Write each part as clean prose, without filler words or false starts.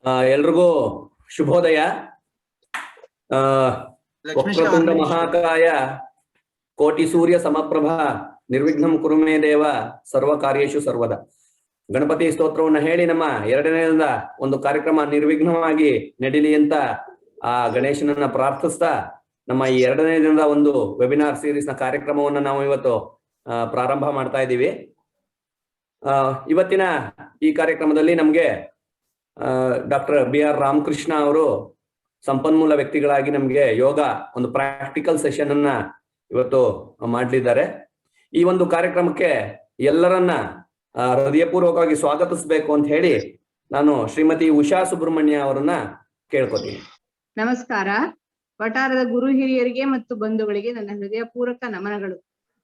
ಎಲ್ರಿಗೂ ಶುಭೋದಯ. ವಕ್ರತುಂಡ ಮಹಾಕಾಯ ಕೋಟಿ ಸೂರ್ಯ ಸಮಪ್ರಭ ನಿರ್ವಿಘ್ನಂ ಕುರು ಮೇ ದೇವ ಸರ್ವ ಕಾರ್ಯೇಷು ಸರ್ವದ. ಗಣಪತಿ ಸ್ತೋತ್ರವನ್ನ ಹೇಳಿ ನಮ್ಮ ಎರಡನೇದ ಒಂದು ಕಾರ್ಯಕ್ರಮ ನಿರ್ವಿಘ್ನವಾಗಿ ನಡೀಲಿ ಅಂತ ಆ ಗಣೇಶನನ್ನ ಪ್ರಾರ್ಥಿಸ್ತಾ ನಮ್ಮ ಈ ಎರಡನೇ ದಿನದ ಒಂದು ವೆಬಿನಾರ್ ಸೀರೀಸ್ ನ ಕಾರ್ಯಕ್ರಮವನ್ನ ನಾವು ಇವತ್ತು ಪ್ರಾರಂಭ ಮಾಡ್ತಾ ಇದ್ದೀವಿ. ಇವತ್ತಿನ ಈ ಕಾರ್ಯಕ್ರಮದಲ್ಲಿ ನಮ್ಗೆ ಡಾಕ್ಟರ್ BR ರಾಮಕೃಷ್ಣ ಅವರು ಸಂಪನ್ಮೂಲ ವ್ಯಕ್ತಿಗಳಾಗಿ ನಮ್ಗೆ ಯೋಗ ಒಂದು ಪ್ರಾಕ್ಟಿಕಲ್ ಸೆಷನ್ ಅನ್ನ ಇವತ್ತು ಮಾಡಲಿದ್ದಾರೆ. ಈ ಒಂದು ಕಾರ್ಯಕ್ರಮಕ್ಕೆ ಎಲ್ಲರನ್ನ ಹೃದಯಪೂರ್ವಕವಾಗಿ ಸ್ವಾಗತಿಸಬೇಕು ಅಂತ ಹೇಳಿ ನಾನು ಶ್ರೀಮತಿ ಉಷಾ ಸುಬ್ರಹ್ಮಣ್ಯ ಅವರನ್ನ ಕೇಳ್ಕೊತೀನಿ. ನಮಸ್ಕಾರ. ವಟಾರದ ಗುರು ಹಿರಿಯರಿಗೆ ಮತ್ತು ಬಂಧುಗಳಿಗೆ ನನ್ನ ಹೃದಯಪೂರ್ವಕ ನಮನಗಳು.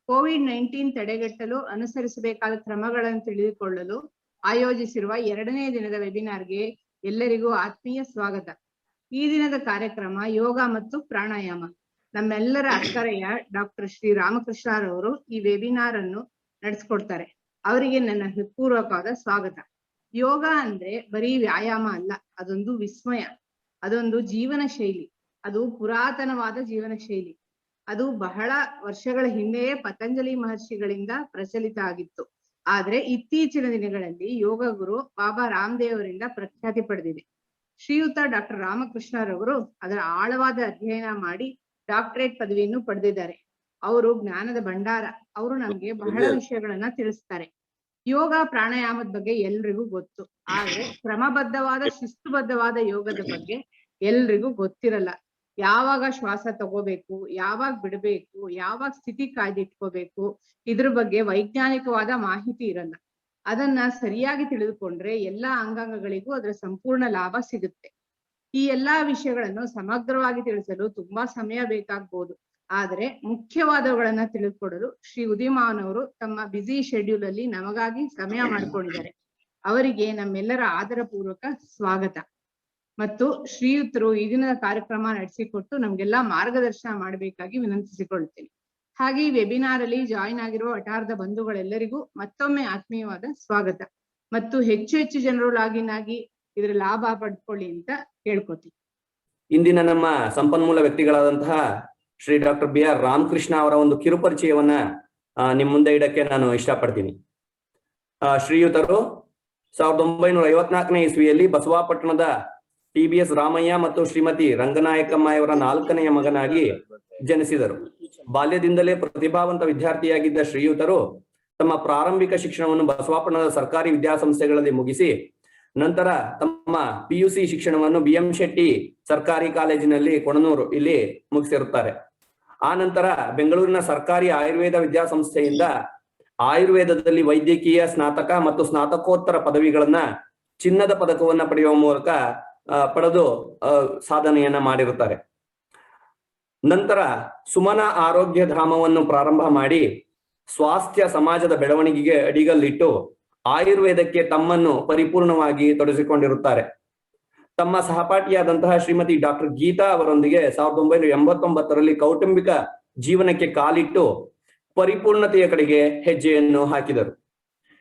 ಕೋವಿಡ್-19 ತಡೆಗಟ್ಟಲು ಅನುಸರಿಸಬೇಕಾದ ಕ್ರಮಗಳನ್ನು ತಿಳಿದುಕೊಳ್ಳಲು ಆಯೋಜಿಸಿರುವ ಎರಡನೇ ದಿನದ ವೆಬಿನಾರ್ಗೆ ಎಲ್ಲರಿಗೂ ಆತ್ಮೀಯ ಸ್ವಾಗತ. ಈ ದಿನದ ಕಾರ್ಯಕ್ರಮ ಯೋಗ ಮತ್ತು ಪ್ರಾಣಾಯಾಮ. ನಮ್ಮೆಲ್ಲರ ಅಕ್ಕರೆಯ ಡಾಕ್ಟರ್ ಶ್ರೀ ರಾಮಕೃಷ್ಣರವರು ಈ ವೆಬಿನಾರ್ ಅನ್ನು ನಡೆಸ್ಕೊಡ್ತಾರೆ. ಅವರಿಗೆ ನನ್ನ ಹೃತ್ಪೂರ್ವಕವಾದ ಸ್ವಾಗತ. ಯೋಗ ಅಂದ್ರೆ ಬರೀ ವ್ಯಾಯಾಮ ಅಲ್ಲ, ಅದೊಂದು ವಿಸ್ಮಯ, ಅದೊಂದು ಜೀವನ ಶೈಲಿ. ಅದು ಪುರಾತನವಾದ ಜೀವನ ಶೈಲಿ. ಅದು ಬಹಳ ವರ್ಷಗಳ ಹಿಂದೆಯೇ ಪತಂಜಲಿ ಮಹರ್ಷಿಗಳಿಂದ ಪ್ರಚಲಿತ ಆಗಿತ್ತು. ಆದ್ರೆ ಇತ್ತೀಚಿನ ದಿನಗಳಲ್ಲಿ ಯೋಗ ಗುರು ಬಾಬಾ ರಾಮದೇವ್ ಅವರಿಂದ ಪ್ರಖ್ಯಾತಿ ಪಡೆದಿದೆ. ಶ್ರೀಯುತ ಡಾಕ್ಟರ್ ರಾಮಕೃಷ್ಣರವರು ಅದರ ಆಳವಾದ ಅಧ್ಯಯನ ಮಾಡಿ ಡಾಕ್ಟರೇಟ್ ಪದವಿಯನ್ನು ಪಡೆದಿದ್ದಾರೆ. ಅವರು ಜ್ಞಾನದ ಭಂಡಾರ. ಅವರು ನಮ್ಗೆ ಬಹಳ ವಿಷಯಗಳನ್ನ ತಿಳಿಸ್ತಾರೆ. ಯೋಗ ಪ್ರಾಣಾಯಾಮದ ಬಗ್ಗೆ ಎಲ್ರಿಗೂ ಗೊತ್ತು, ಆದ್ರೆ ಕ್ರಮಬದ್ಧವಾದ ಶಿಸ್ತುಬದ್ಧವಾದ ಯೋಗದ ಬಗ್ಗೆ ಎಲ್ರಿಗೂ ಗೊತ್ತಿರಲ್ಲ. ಯಾವಾಗ ಶ್ವಾಸ ತಗೋಬೇಕು, ಯಾವಾಗ ಬಿಡಬೇಕು, ಯಾವಾಗ ಸ್ಥಿತಿ ಕಾಯ್ದಿಟ್ಕೋಬೇಕು, ಇದ್ರ ಬಗ್ಗೆ ವೈಜ್ಞಾನಿಕವಾದ ಮಾಹಿತಿ ಇರಲ್ಲ. ಅದನ್ನ ಸರಿಯಾಗಿ ತಿಳಿದುಕೊಂಡ್ರೆ ಎಲ್ಲಾ ಅಂಗಾಂಗಗಳಿಗೂ ಅದರ ಸಂಪೂರ್ಣ ಲಾಭ ಸಿಗುತ್ತೆ. ಈ ಎಲ್ಲಾ ವಿಷಯಗಳನ್ನು ಸಮಗ್ರವಾಗಿ ತಿಳಿಸಲು ತುಂಬಾ ಸಮಯ ಬೇಕಾಗ್ಬೋದು, ಆದ್ರೆ ಮುಖ್ಯವಾದವುಗಳನ್ನ ತಿಳಿದುಕೊಡಲು ಶ್ರೀ ಉದೀಮಾನ್ ಅವರು ತಮ್ಮ ಬ್ಯುಸಿ ಶೆಡ್ಯೂಲ್ ಅಲ್ಲಿ ನಮಗಾಗಿ ಸಮಯ ಮಾಡ್ಕೊಂಡಿದ್ದಾರೆ. ಅವರಿಗೆ ನಮ್ಮೆಲ್ಲರ ಆದರ ಪೂರ್ವಕ ಸ್ವಾಗತ. ಮತ್ತು ಶ್ರೀಯುತರು ಈ ದಿನದ ಕಾರ್ಯಕ್ರಮ ನಡೆಸಿಕೊಟ್ಟು ನಮ್ಗೆಲ್ಲಾ ಮಾರ್ಗದರ್ಶನ ಮಾಡಬೇಕಾಗಿ ವಿನಂತಿಸಿಕೊಳ್ತೇನೆ. ಹಾಗೆ ಈ ವೆಬಿನಾರ್ ಅಲ್ಲಿ ಜಾಯಿನ್ ಆಗಿರುವ ವಟಾರದ ಬಂಧುಗಳೆಲ್ಲರಿಗೂ ಮತ್ತೊಮ್ಮೆ ಆತ್ಮೀಯವಾದ ಸ್ವಾಗತ. ಮತ್ತು ಹೆಚ್ಚು ಹೆಚ್ಚು ಜನರು ಲಾಗಿನ್ ಆಗಿ ಇದರ ಲಾಭ ಪಡ್ಕೊಳ್ಳಿ ಅಂತ ಕೇಳ್ಕೊತೀನಿ. ಇಂದಿನ ನಮ್ಮ ಸಂಪನ್ಮೂಲ ವ್ಯಕ್ತಿಗಳಾದಂತಹ ಶ್ರೀ ಡಾಕ್ಟರ್ BR ರಾಮಕೃಷ್ಣ ಅವರ ಒಂದು ಕಿರುಪರಿಚಯವನ್ನ ನಿಮ್ ಮುಂದೆ ಇಡಕ್ಕೆ ನಾನು ಇಷ್ಟಪಡ್ತೀನಿ. ಶ್ರೀಯುತರು 1954ನೇ ಇಸ್ವಿಯಲ್ಲಿ ಬಸವಾಪಟ್ಟಣದ TBS ರಾಮಯ್ಯ ಮತ್ತು ಶ್ರೀಮತಿ ರಂಗನಾಯಕಮ್ಮ ಇವರ 4ನೆಯ ಮಗನಾಗಿ ಜನಿಸಿದರು. ಬಾಲ್ಯದಿಂದಲೇ ಪ್ರತಿಭಾವಂತ ವಿದ್ಯಾರ್ಥಿಯಾಗಿದ್ದ ಶ್ರೀಯುತರು ತಮ್ಮ ಪ್ರಾರಂಭಿಕ ಶಿಕ್ಷಣವನ್ನು ಬಸವಾಪಟ್ಟಣದ ಸರ್ಕಾರಿ ವಿದ್ಯಾಸಂಸ್ಥೆಗಳಲ್ಲಿ ಮುಗಿಸಿ ನಂತರ ತಮ್ಮ PUC ಶಿಕ್ಷಣವನ್ನು BM ಶೆಟ್ಟಿ ಸರ್ಕಾರಿ ಕಾಲೇಜಿನಲ್ಲಿ ಕೊಣನೂರು ಇಲ್ಲಿ ಮುಗಿಸಿರುತ್ತಾರೆ. ಆ ನಂತರ ಬೆಂಗಳೂರಿನ ಸರ್ಕಾರಿ ಆಯುರ್ವೇದ ವಿದ್ಯಾಸಂಸ್ಥೆಯಿಂದ ಆಯುರ್ವೇದದಲ್ಲಿ ವೈದ್ಯಕೀಯ ಸ್ನಾತಕ ಮತ್ತು ಸ್ನಾತಕೋತ್ತರ ಪದವಿಗಳನ್ನ ಚಿನ್ನದ ಪದಕವನ್ನ ಪಡೆಯುವ ಮೂಲಕ ಪಡೆದು ಸಾಧನೆಯನ್ನ ಮಾಡಿರುತ್ತಾರೆ. ನಂತರ ಸುಮನ ಆರೋಗ್ಯ ಧಾಮವನ್ನು ಪ್ರಾರಂಭ ಮಾಡಿ ಸ್ವಾಸ್ಥ್ಯ ಸಮಾಜದ ಬೆಳವಣಿಗೆಗೆ ಅಡಿಗಲ್ಲಿಟ್ಟು ಆಯುರ್ವೇದಕ್ಕೆ ತಮ್ಮನ್ನು ಪರಿಪೂರ್ಣವಾಗಿ ತೊಡಗಿಸಿಕೊಂಡಿರುತ್ತಾರೆ. ತಮ್ಮ ಸಹಪಾಠಿಯಾದಂತಹ ಶ್ರೀಮತಿ ಡಾಕ್ಟರ್ ಗೀತಾ ಅವರೊಂದಿಗೆ 1989ರಲ್ಲಿ ಕೌಟುಂಬಿಕ ಜೀವನಕ್ಕೆ ಕಾಲಿಟ್ಟು ಪರಿಪೂರ್ಣತೆಯ ಕಡೆಗೆ ಹೆಜ್ಜೆಯನ್ನು ಹಾಕಿದರು.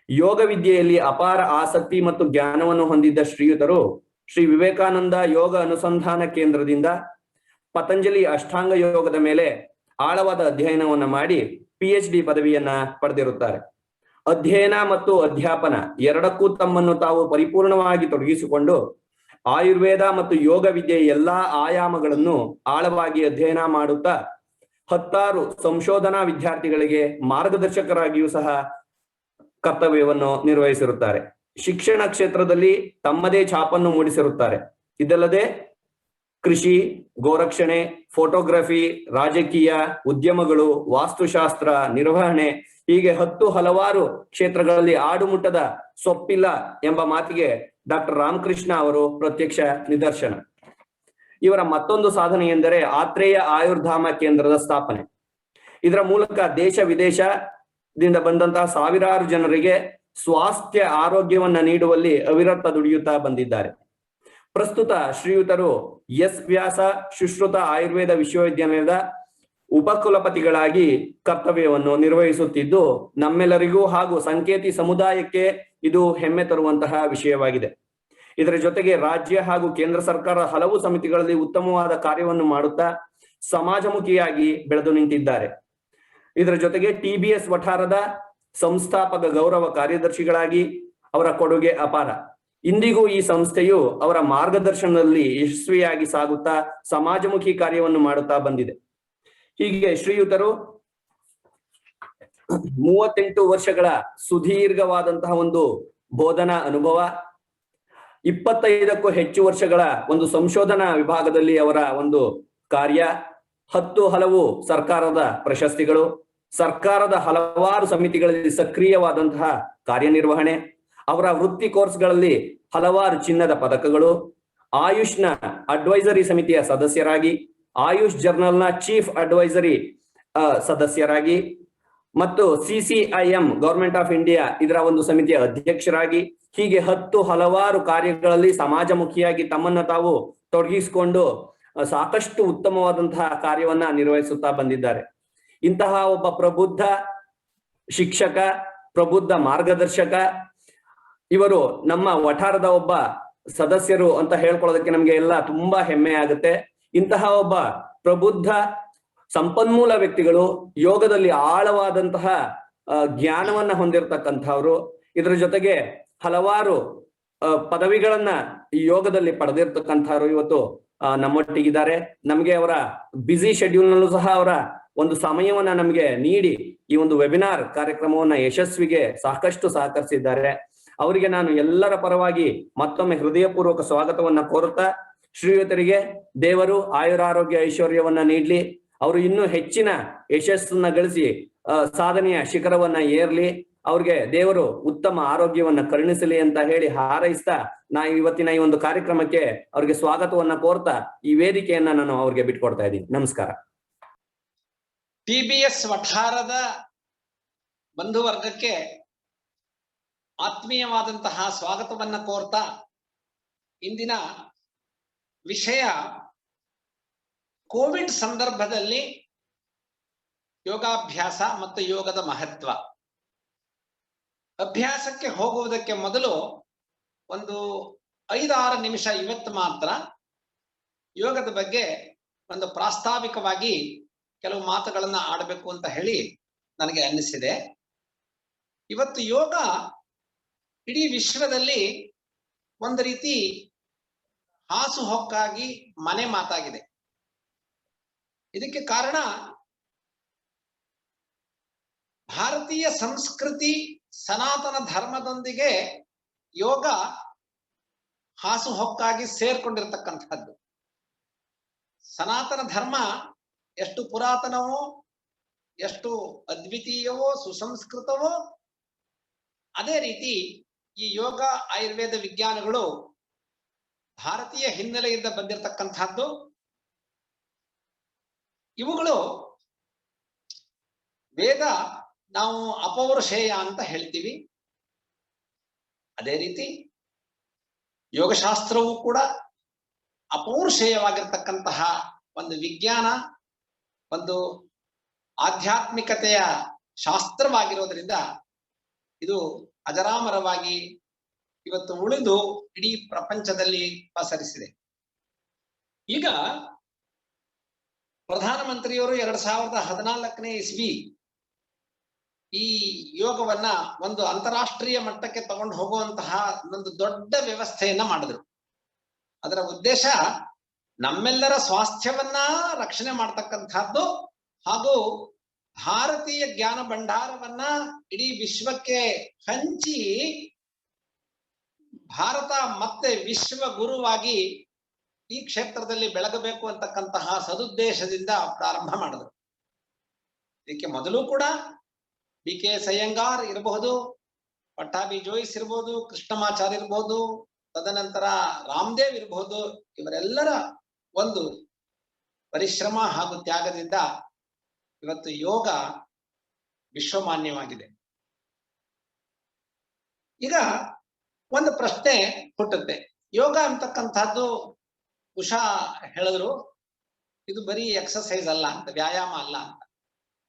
ಯೋಗ ವಿದ್ಯೆಯಲ್ಲಿ ಅಪಾರ ಆಸಕ್ತಿ ಮತ್ತು ಜ್ಞಾನವನ್ನು ಹೊಂದಿದ್ದ ಶ್ರೀಯುತರು ಶ್ರೀ ವಿವೇಕಾನಂದ ಯೋಗ ಅನುಸಂಧಾನ ಕೇಂದ್ರದಿಂದ ಪತಂಜಲಿ ಅಷ್ಟಾಂಗ ಯೋಗದ ಮೇಲೆ ಆಳವಾದ ಅಧ್ಯಯನವನ್ನ ಮಾಡಿ PhD ಪದವಿಯನ್ನ ಪಡೆದಿರುತ್ತಾರೆ. ಅಧ್ಯಯನ ಮತ್ತು ಅಧ್ಯಾಪನ ಎರಡಕ್ಕೂ ತಮ್ಮನ್ನು ತಾವು ಪರಿಪೂರ್ಣವಾಗಿ ತೊಡಗಿಸಿಕೊಂಡು ಆಯುರ್ವೇದ ಮತ್ತು ಯೋಗ ವಿದ್ಯೆಯ ಎಲ್ಲಾ ಆಯಾಮಗಳನ್ನು ಆಳವಾಗಿ ಅಧ್ಯಯನ ಮಾಡುತ್ತಾ 10 ಸಂಶೋಧನಾ ವಿದ್ಯಾರ್ಥಿಗಳಿಗೆ ಮಾರ್ಗದರ್ಶಕರಾಗಿಯೂ ಸಹ ಕರ್ತವ್ಯವನ್ನು ನಿರ್ವಹಿಸಿರುತ್ತಾರೆ. ಶಿಕ್ಷಣ ಕ್ಷೇತ್ರದಲ್ಲಿ ತಮ್ಮದೇ ಛಾಪನ್ನು ಮೂಡಿಸಿರುತ್ತಾರೆ. ಇದಲ್ಲದೆ ಕೃಷಿ, ಗೋರಕ್ಷಣೆ, ಫೋಟೋಗ್ರಫಿ, ರಾಜಕೀಯ, ಉದ್ಯಮಗಳು, ವಾಸ್ತುಶಾಸ್ತ್ರ, ನಿರ್ವಹಣೆ ಹೀಗೆ ಹಲವಾರು ಕ್ಷೇತ್ರಗಳಲ್ಲಿ ಆಡುಮುಟ್ಟದ ಸೊಪ್ಪಿಲ್ಲ ಎಂಬ ಮಾತಿಗೆ ಡಾಕ್ಟರ್ ರಾಮಕೃಷ್ಣ ಅವರು ಪ್ರತ್ಯಕ್ಷ ನಿದರ್ಶನ. ಇವರ ಮತ್ತೊಂದು ಸಾಧನೆ ಎಂದರೆ ಆತ್ರೇಯ ಆಯುರ್ಧಾಮ ಕೇಂದ್ರದ ಸ್ಥಾಪನೆ. ಇದರ ಮೂಲಕ ದೇಶ ವಿದೇಶದಿಂದ ಬಂದಂತಹ ಸಾವಿರಾರು ಜನರಿಗೆ ಸ್ವಾಸ್ಥ್ಯ ಆರೋಗ್ಯವನ್ನ ನೀಡುವಲ್ಲಿ ಅವಿರತ ದುಡಿಯುತ್ತಾ ಬಂದಿದ್ದಾರೆ. ಪ್ರಸ್ತುತ ಶ್ರೀಯುತರು ಎಸ್ ವ್ಯಾಸ ಸುಶ್ರುತ ಆಯುರ್ವೇದ ವಿಶ್ವವಿದ್ಯಾಲಯದ ಉಪಕುಲಪತಿಗಳಾಗಿ ಕರ್ತವ್ಯವನ್ನು ನಿರ್ವಹಿಸುತ್ತಿದ್ದು ನಮ್ಮೆಲ್ಲರಿಗೂ ಹಾಗೂ ಸಂಕೇತಿ ಸಮುದಾಯಕ್ಕೆ ಇದು ಹೆಮ್ಮೆ ತರುವಂತಹ ವಿಷಯವಾಗಿದೆ. ಇದರ ಜೊತೆಗೆ ರಾಜ್ಯ ಹಾಗೂ ಕೇಂದ್ರ ಸರ್ಕಾರ ಹಲವು ಸಮಿತಿಗಳಲ್ಲಿ ಉತ್ತಮವಾದ ಕಾರ್ಯವನ್ನು ಮಾಡುತ್ತಾ ಸಮಾಜಮುಖಿಯಾಗಿ ಬೆಳೆದು ನಿಂತಿದ್ದಾರೆ. ಇದರ ಜೊತೆಗೆ TBS ವಠಾರದ ಸಂಸ್ಥಾಪಕ ಗೌರವ ಕಾರ್ಯದರ್ಶಿಗಳಾಗಿ ಅವರ ಕೊಡುಗೆ ಅಪಾರ. ಇಂದಿಗೂ ಈ ಸಂಸ್ಥೆಯು ಅವರ ಮಾರ್ಗದರ್ಶನದಲ್ಲಿ ಯಶಸ್ವಿಯಾಗಿ ಸಾಗುತ್ತಾ ಸಮಾಜಮುಖಿ ಕಾರ್ಯವನ್ನು ಮಾಡುತ್ತಾ ಬಂದಿದೆ. ಹೀಗೆ ಶ್ರೀಯುತರು 38 ವರ್ಷಗಳ ಸುದೀರ್ಘವಾದಂತಹ ಒಂದು ಬೋಧನಾ ಅನುಭವ, 25ಕ್ಕೂ ಹೆಚ್ಚು ವರ್ಷಗಳ ಒಂದು ಸಂಶೋಧನಾ ವಿಭಾಗದಲ್ಲಿ ಅವರ ಒಂದು ಕಾರ್ಯ, 10 ಹಲವು ಸರ್ಕಾರದ ಪ್ರಶಸ್ತಿಗಳು, ಸರ್ಕಾರದ ಹಲವಾರು ಸಮಿತಿಗಳಲ್ಲಿ ಸಕ್ರಿಯವಾದಂತಹ ಕಾರ್ಯನಿರ್ವಹಣೆ, ಅವರ ವೃತ್ತಿ ಕೋರ್ಸ್ಗಳಲ್ಲಿ ಹಲವಾರು ಚಿನ್ನದ ಪದಕಗಳು, ಆಯುಷ್ನ ಅಡ್ವೈಸರಿ ಸಮಿತಿಯ ಸದಸ್ಯರಾಗಿ, ಆಯುಷ್ ಜರ್ನಲ್ನ ಚೀಫ್ ಅಡ್ವೈಸರಿ ಸದಸ್ಯರಾಗಿ ಮತ್ತು CCIM ಗವರ್ಮೆಂಟ್ ಆಫ್ ಇಂಡಿಯಾ ಇದರ ಒಂದು ಸಮಿತಿಯ ಅಧ್ಯಕ್ಷರಾಗಿ, ಹೀಗೆ 10 ಹಲವಾರು ಕಾರ್ಯಗಳಲ್ಲಿ ಸಮಾಜಮುಖಿಯಾಗಿ ತಮ್ಮನ್ನ ತಾವು ತೊಡಗಿಸಿಕೊಂಡು ಸಾಕಷ್ಟು ಉತ್ತಮವಾದಂತಹ ಕಾರ್ಯವನ್ನ ನಿರ್ವಹಿಸುತ್ತಾ ಬಂದಿದ್ದಾರೆ. ಇಂತಹ ಒಬ್ಬ ಪ್ರಬುದ್ಧ ಶಿಕ್ಷಕ, ಪ್ರಬುದ್ಧ ಮಾರ್ಗದರ್ಶಕ ಇವರು ನಮ್ಮ ವಠಾರದ ಒಬ್ಬ ಸದಸ್ಯರು ಅಂತ ಹೇಳ್ಕೊಳ್ಳೋದಕ್ಕೆ ನಮ್ಗೆ ಎಲ್ಲ ತುಂಬಾ ಹೆಮ್ಮೆ ಆಗುತ್ತೆ. ಇಂತಹ ಒಬ್ಬ ಪ್ರಬುದ್ಧ ಸಂಪನ್ಮೂಲ ವ್ಯಕ್ತಿಗಳು, ಯೋಗದಲ್ಲಿ ಆಳವಾದಂತಹ ಜ್ಞಾನವನ್ನ ಹೊಂದಿರತಕ್ಕಂಥವ್ರು, ಇದರ ಜೊತೆಗೆ ಹಲವಾರು ಪದವಿಗಳನ್ನ ಈ ಯೋಗದಲ್ಲಿ ಪಡೆದಿರ್ತಕ್ಕಂಥವ್ರು ಇವತ್ತು ನಮ್ಮೊಟ್ಟಿಗಿದ್ದಾರೆ. ನಮ್ಗೆ ಅವರ ಬ್ಯುಸಿ ಶೆಡ್ಯೂಲ್ ನಲ್ಲೂ ಸಹ ಅವರ ಒಂದು ಸಮಯವನ್ನ ನಮ್ಗೆ ನೀಡಿ ಈ ಒಂದು ವೆಬಿನಾರ್ ಕಾರ್ಯಕ್ರಮವನ್ನ ಯಶಸ್ವಿಗೆ ಸಾಕಷ್ಟು ಸಹಕರಿಸಿದ್ದಾರೆ. ಅವರಿಗೆ ನಾನು ಎಲ್ಲರ ಪರವಾಗಿ ಮತ್ತೊಮ್ಮೆ ಹೃದಯಪೂರ್ವಕ ಸ್ವಾಗತವನ್ನ ಕೋರುತ್ತಾ, ಶ್ರೀಯುತರಿಗೆ ದೇವರು ಆಯುರಾರೋಗ್ಯ ಐಶ್ವರ್ಯವನ್ನ ನೀಡ್ಲಿ, ಅವರು ಇನ್ನೂ ಹೆಚ್ಚಿನ ಯಶಸ್ಸನ್ನ ಗಳಿಸಿ ಸಾಧನೆಯ ಶಿಖರವನ್ನ ಏರ್ಲಿ, ಅವ್ರಿಗೆ ದೇವರು ಉತ್ತಮ ಆರೋಗ್ಯವನ್ನ ಕರುಣಿಸಲಿ ಅಂತ ಹೇಳಿ ಹಾರೈಸ್ತಾ ಇವತ್ತಿನ ಈ ಒಂದು ಕಾರ್ಯಕ್ರಮಕ್ಕೆ ಅವ್ರಿಗೆ ಸ್ವಾಗತವನ್ನ ಕೋರ್ತಾ ಈ ವೇದಿಕೆಯನ್ನ ನಾನು ಅವ್ರಿಗೆ ಬಿಟ್ಕೊಡ್ತಾ ಇದ್ದೀನಿ. ನಮಸ್ಕಾರ. TBS ವಠಾರದ ಬಂಧುವರ್ಗಕ್ಕೆ ಆತ್ಮೀಯವಾದಂತಹ ಸ್ವಾಗತವನ್ನ ಕೋರ್ತಾ ಇಂದಿನ ವಿಷಯ ಕೋವಿಡ್ ಸಂದರ್ಭದಲ್ಲಿ ಯೋಗಾಭ್ಯಾಸ ಮತ್ತು ಯೋಗದ ಮಹತ್ವ. ಅಭ್ಯಾಸಕ್ಕೆ ಹೋಗುವುದಕ್ಕೆ ಮೊದಲು ಒಂದು 5-6 ನಿಮಿಷ ಇವತ್ತು ಮಾತ್ರ ಯೋಗದ ಬಗ್ಗೆ ಒಂದು ಪ್ರಾಸ್ತಾವಿಕವಾಗಿ ಕೆಲವು ಮಾತುಗಳನ್ನ ಆಡಬೇಕು ಅಂತ ಹೇಳಿ ನನಗೆ ಅನ್ನಿಸಿದೆ. ಇವತ್ತು ಯೋಗ ಇಡೀ ವಿಶ್ವದಲ್ಲಿ ಒಂದು ರೀತಿ ಹಾಸುಹೊಕ್ಕಾಗಿ ಮನೆ ಮಾತಾಗಿದೆ. ಇದಕ್ಕೆ ಕಾರಣ ಭಾರತೀಯ ಸಂಸ್ಕೃತಿ ಸನಾತನ ಧರ್ಮದೊಂದಿಗೆ ಯೋಗ ಹಾಸುಹೊಕ್ಕಾಗಿ ಸೇರ್ಕೊಂಡಿರ್ತಕ್ಕಂಥದ್ದು. ಸನಾತನ ಧರ್ಮ ಎಷ್ಟು ಪುರಾತನವೋ, ಎಷ್ಟು ಅದ್ವಿತೀಯವೋ, ಸುಸಂಸ್ಕೃತವೋ, ಅದೇ ರೀತಿ ಈ ಯೋಗ ಆಯುರ್ವೇದ ವಿಜ್ಞಾನಗಳು ಭಾರತೀಯ ಹಿನ್ನೆಲೆಯಿಂದ ಬಂದಿರತಕ್ಕಂಥದ್ದು. ಇವುಗಳು ವೇದ ನಾವು ಅಪೌರುಷೇಯ ಅಂತ ಹೇಳ್ತೀವಿ. ಅದೇ ರೀತಿ ಯೋಗಶಾಸ್ತ್ರವೂ ಕೂಡ ಅಪೌರುಷೇಯವಾಗಿರ್ತಕ್ಕಂತಹ ಒಂದು ವಿಜ್ಞಾನ, ಒಂದು ಆಧ್ಯಾತ್ಮಿಕತೆಯ ಶಾಸ್ತ್ರವಾಗಿರೋದ್ರಿಂದ ಇದು ಅಜರಾಮರವಾಗಿ ಇವತ್ತು ಉಳಿದು ಇಡೀ ಪ್ರಪಂಚದಲ್ಲಿ ಪಸರಿಸಿದೆ. ಈಗ ಪ್ರಧಾನಮಂತ್ರಿಯವರು 2014ನೇ ಇಸ್ವಿ ಈ ಯೋಗವನ್ನ ಒಂದು ಅಂತಾರಾಷ್ಟ್ರೀಯ ಮಟ್ಟಕ್ಕೆ ತಗೊಂಡು ಹೋಗುವಂತಹ ಒಂದು ದೊಡ್ಡ ವ್ಯವಸ್ಥೆಯನ್ನ ಮಾಡಿದ್ರು. ಅದರ ಉದ್ದೇಶ ನಮ್ಮೆಲ್ಲರ ಸ್ವಾಸ್ಥ್ಯವನ್ನ ರಕ್ಷಣೆ ಮಾಡ್ತಕ್ಕಂಥದ್ದು ಹಾಗೂ ಭಾರತೀಯ ಜ್ಞಾನ ಭಂಡಾರವನ್ನ ಇಡೀ ವಿಶ್ವಕ್ಕೆ ಹಂಚಿ ಭಾರತ ಮತ್ತೆ ವಿಶ್ವ ಗುರುವಾಗಿ ಈ ಕ್ಷೇತ್ರದಲ್ಲಿ ಬೆಳಗಬೇಕು ಅಂತಕ್ಕಂತಹ ಸದುದ್ದೇಶದಿಂದ ಪ್ರಾರಂಭ ಮಾಡಿದ್ರು. ಇದಕ್ಕೆ ಮೊದಲು ಕೂಡ BK ಸಯ್ಯಂಗಾರ್ ಇರಬಹುದು, ಪಟ್ಟಾಭಿ ಜೋಯಿಸ್ ಇರಬಹುದು, ಕೃಷ್ಣಮಾಚಾರ್ಯ ಇರಬಹುದು, ತದನಂತರ ರಾಮದೇವ್ ಇರಬಹುದು, ಇವರೆಲ್ಲರ ಒಂದು ಪರಿಶ್ರಮ ಹಾಗೂ ತ್ಯಾಗದಿಂದ ಇವತ್ತು ಯೋಗ ವಿಶ್ವಮಾನ್ಯವಾಗಿದೆ. ಈಗ ಒಂದು ಪ್ರಶ್ನೆ ಹುಟ್ಟುತ್ತೆ. ಯೋಗ ಅಂತಕ್ಕಂಥದ್ದು ಉಷಾ ಹೇಳಿದ್ರು, ಇದು ಬರೀ ಎಕ್ಸರ್ಸೈಸ್ ಅಲ್ಲ ಅಂತ, ವ್ಯಾಯಾಮ ಅಲ್ಲ ಅಂತ.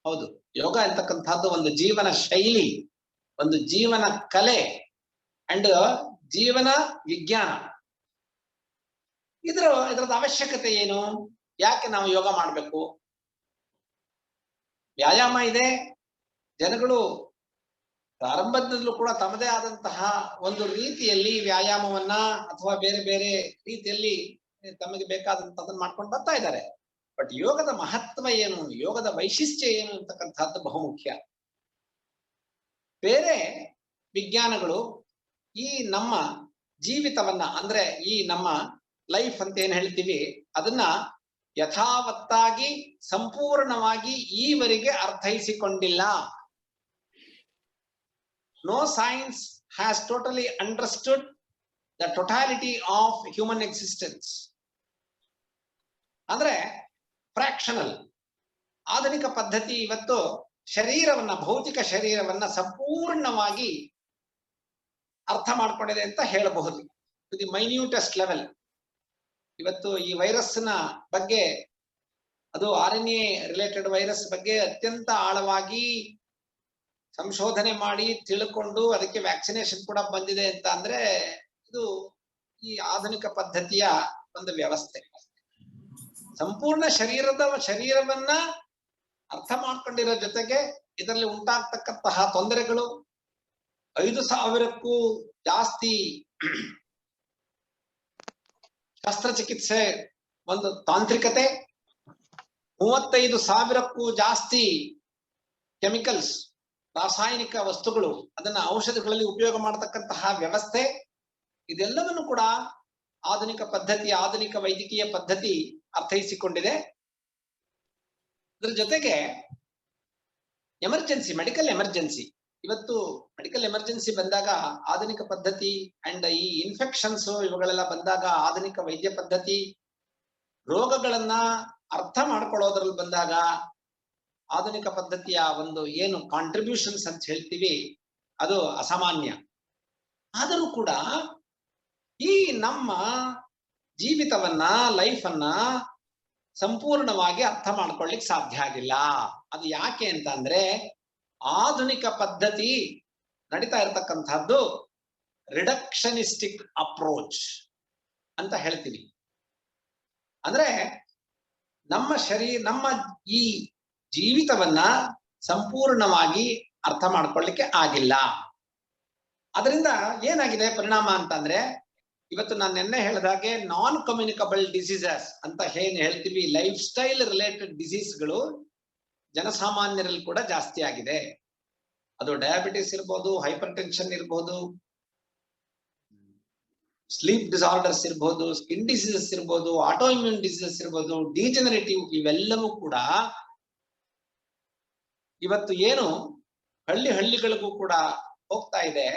ಹೌದು, ಯೋಗ ಅಂತಕ್ಕಂಥದ್ದು ಒಂದು ಜೀವನ ಶೈಲಿ, ಒಂದು ಜೀವನ ಕಲೆ ಅಂಡ್ ಜೀವನ ವಿಜ್ಞಾನ. ಇದ್ರದ ಅವಶ್ಯಕತೆ ಏನು? ಯಾಕೆ ನಾವು ಯೋಗ ಮಾಡ್ಬೇಕು? ವ್ಯಾಯಾಮ ಇದೆ. ಜನಗಳು ಪ್ರಾರಂಭದಲ್ಲೂ ಕೂಡ ತಮ್ಮದೇ ಆದಂತಹ ಒಂದು ರೀತಿಯಲ್ಲಿ ವ್ಯಾಯಾಮವನ್ನ ಅಥವಾ ಬೇರೆ ಬೇರೆ ರೀತಿಯಲ್ಲಿ ತಮಗೆ ಬೇಕಾದಂತದನ್ನ ಮಾಡ್ಕೊಂಡು ಬರ್ತಾ ಇದ್ದಾರೆ. ಬಟ್ ಯೋಗದ ಮಹತ್ವ ಏನು, ಯೋಗದ ವೈಶಿಷ್ಟ್ಯ ಏನು ಅಂತಕ್ಕಂಥದ್ದು ಬಹುಮುಖ್ಯ. ಬೇರೆ ವಿಜ್ಞಾನಗಳು ಈ ನಮ್ಮ ಜೀವಿತವನ್ನ, ಅಂದ್ರೆ ಈ ನಮ್ಮ ಲೈಫ್ ಅಂತ ಏನ್ ಹೇಳ್ತೀವಿ, ಅದನ್ನ ಯಥಾವತ್ತಾಗಿ ಸಂಪೂರ್ಣವಾಗಿ ಈವರೆಗೆ ಅರ್ಥೈಸಿಕೊಂಡಿಲ್ಲ. No science has totally understood the totality of human existence. ಅಂದ್ರೆ ಫ್ರಾಕ್ಷನಲ್. ಆಧುನಿಕ ಪದ್ಧತಿ ಇವತ್ತು ಶರೀರವನ್ನ, ಭೌತಿಕ ಶರೀರವನ್ನ ಸಂಪೂರ್ಣವಾಗಿ ಅರ್ಥ ಮಾಡ್ಕೊಂಡಿದೆ ಅಂತ ಹೇಳಬಹುದು. To the minutest level. ಇವತ್ತು ಈ ವೈರಸ್ನ ಬಗ್ಗೆ, ಅದು RNA ರಿಲೇಟೆಡ್ ವೈರಸ್ ಬಗ್ಗೆ ಅತ್ಯಂತ ಆಳವಾಗಿ ಸಂಶೋಧನೆ ಮಾಡಿ ತಿಳ್ಕೊಂಡು ಅದಕ್ಕೆ ವ್ಯಾಕ್ಸಿನೇಷನ್ ಕೂಡ ಬಂದಿದೆ ಅಂತ ಅಂದ್ರೆ ಇದು ಈ ಆಧುನಿಕ ಪದ್ಧತಿಯ ಒಂದು ವ್ಯವಸ್ಥೆ. ಸಂಪೂರ್ಣ ಶರೀರವನ್ನ ಅರ್ಥ ಮಾಡ್ಕೊಂಡಿರೋ ಜೊತೆಗೆ ಇದರಲ್ಲಿ ಉಂಟಾಗ್ತಕ್ಕಂತಹ ತೊಂದರೆಗಳು, 5,000ಕ್ಕೂ ಜಾಸ್ತಿ ಶಸ್ತ್ರಚಿಕಿತ್ಸೆ, ಒಂದು ತಾಂತ್ರಿಕತೆ, 35,000ಕ್ಕೂ ಜಾಸ್ತಿ ಕೆಮಿಕಲ್ಸ್, ರಾಸಾಯನಿಕ ವಸ್ತುಗಳು, ಅದನ್ನ ಔಷಧಗಳಲ್ಲಿ ಉಪಯೋಗ ಮಾಡತಕ್ಕಂತಹ ವ್ಯವಸ್ಥೆ, ಇದೆಲ್ಲವನ್ನು ಕೂಡ ಆಧುನಿಕ ಪದ್ಧತಿ, ಆಧುನಿಕ ವೈದ್ಯಕೀಯ ಪದ್ಧತಿ ಅರ್ಥೈಸಿಕೊಂಡಿದೆ. ಅದ್ರ ಜೊತೆಗೆ ಎಮರ್ಜೆನ್ಸಿ, ಮೆಡಿಕಲ್ ಎಮರ್ಜೆನ್ಸಿ. ಇವತ್ತು ಮೆಡಿಕಲ್ ಎಮರ್ಜೆನ್ಸಿ ಬಂದಾಗ ಆಧುನಿಕ ಪದ್ಧತಿ ಅಂಡ್ ಈ ಇನ್ಫೆಕ್ಷನ್ಸ್ ಇವುಗಳೆಲ್ಲ ಬಂದಾಗ ಆಧುನಿಕ ವೈದ್ಯ ಪದ್ಧತಿ, ರೋಗಗಳನ್ನ ಅರ್ಥ ಮಾಡ್ಕೊಳ್ಳೋದ್ರಲ್ಲಿ ಬಂದಾಗ ಆಧುನಿಕ ಪದ್ಧತಿಯ ಒಂದು ಏನು ಕಾಂಟ್ರಿಬ್ಯೂಷನ್ಸ್ ಅಂತ ಹೇಳ್ತೀವಿ ಅದು ಅಸಾಮಾನ್ಯ. ಆದರೂ ಕೂಡ ಈ ನಮ್ಮ ಜೀವಿತವನ್ನ, ಲೈಫ್ ಅನ್ನ ಸಂಪೂರ್ಣವಾಗಿ ಅರ್ಥ ಮಾಡ್ಕೊಳ್ಳಿಕ್ ಸಾಧ್ಯ ಆಗಿಲ್ಲ. ಅದು ಯಾಕೆ ಅಂತ ಅಂದ್ರೆ ಆಧುನಿಕ ಪದ್ಧತಿ ನಡೀತಾ ಇರತಕ್ಕಂಥದ್ದು ರಿಡಕ್ಷನಿಸ್ಟಿಕ್ ಅಪ್ರೋಚ್ ಅಂತ ಹೇಳ್ತೀವಿ. ಅಂದ್ರೆ ನಮ್ಮ ಈ ಜೀವಿತವನ್ನ ಸಂಪೂರ್ಣವಾಗಿ ಅರ್ಥ ಮಾಡ್ಕೊಳ್ಳಿಕ್ಕೆ ಆಗಿಲ್ಲ. ಅದರಿಂದ ಏನಾಗಿದೆ ಪರಿಣಾಮ ಅಂತಂದ್ರೆ, ಇವತ್ತು ನಾನು ನಿನ್ನೆ ಹೇಳಿದಾಗೆ ನಾನ್ ಕಮ್ಯುನಿಕಬಲ್ ಡಿಸೀಸಸ್ ಅಂತ ಏನ್ ಹೇಳ್ತೀವಿ, ಲೈಫ್ ಸ್ಟೈಲ್ ರಿಲೇಟೆಡ್ ಡಿಸೀಸ್ಗಳು ಜನಸಾಮಾನ್ಯರಲ್ಲಿ ಕೂಡ ಜಾಸ್ತಿ ಆಗಿದೆ. ಅದು ಡಯಾಬಿಟಿಸ್ ಇರ್ಬೋದು, ಹೈಪರ್ ಟೆನ್ಷನ್ ಇರ್ಬೋದು, ಸ್ಲೀಪ್ ಡಿಸಾರ್ಡರ್ಸ್ ಇರ್ಬೋದು, ಸ್ಕಿನ್ ಡಿಸೀಸಸ್ ಇರ್ಬೋದು, ಆಟೋ ಇಮ್ಯೂನ್ ಡಿಸೀಸಸ್ ಇರ್ಬೋದು, ಡಿಜೆನರೇಟಿವ್, ಇವೆಲ್ಲವೂ ಕೂಡ ಇವತ್ತು ಏನು ಹಳ್ಳಿಗಳಿಗೂ ಕೂಡ ಹೋಗ್ತಾ ಇದೆ.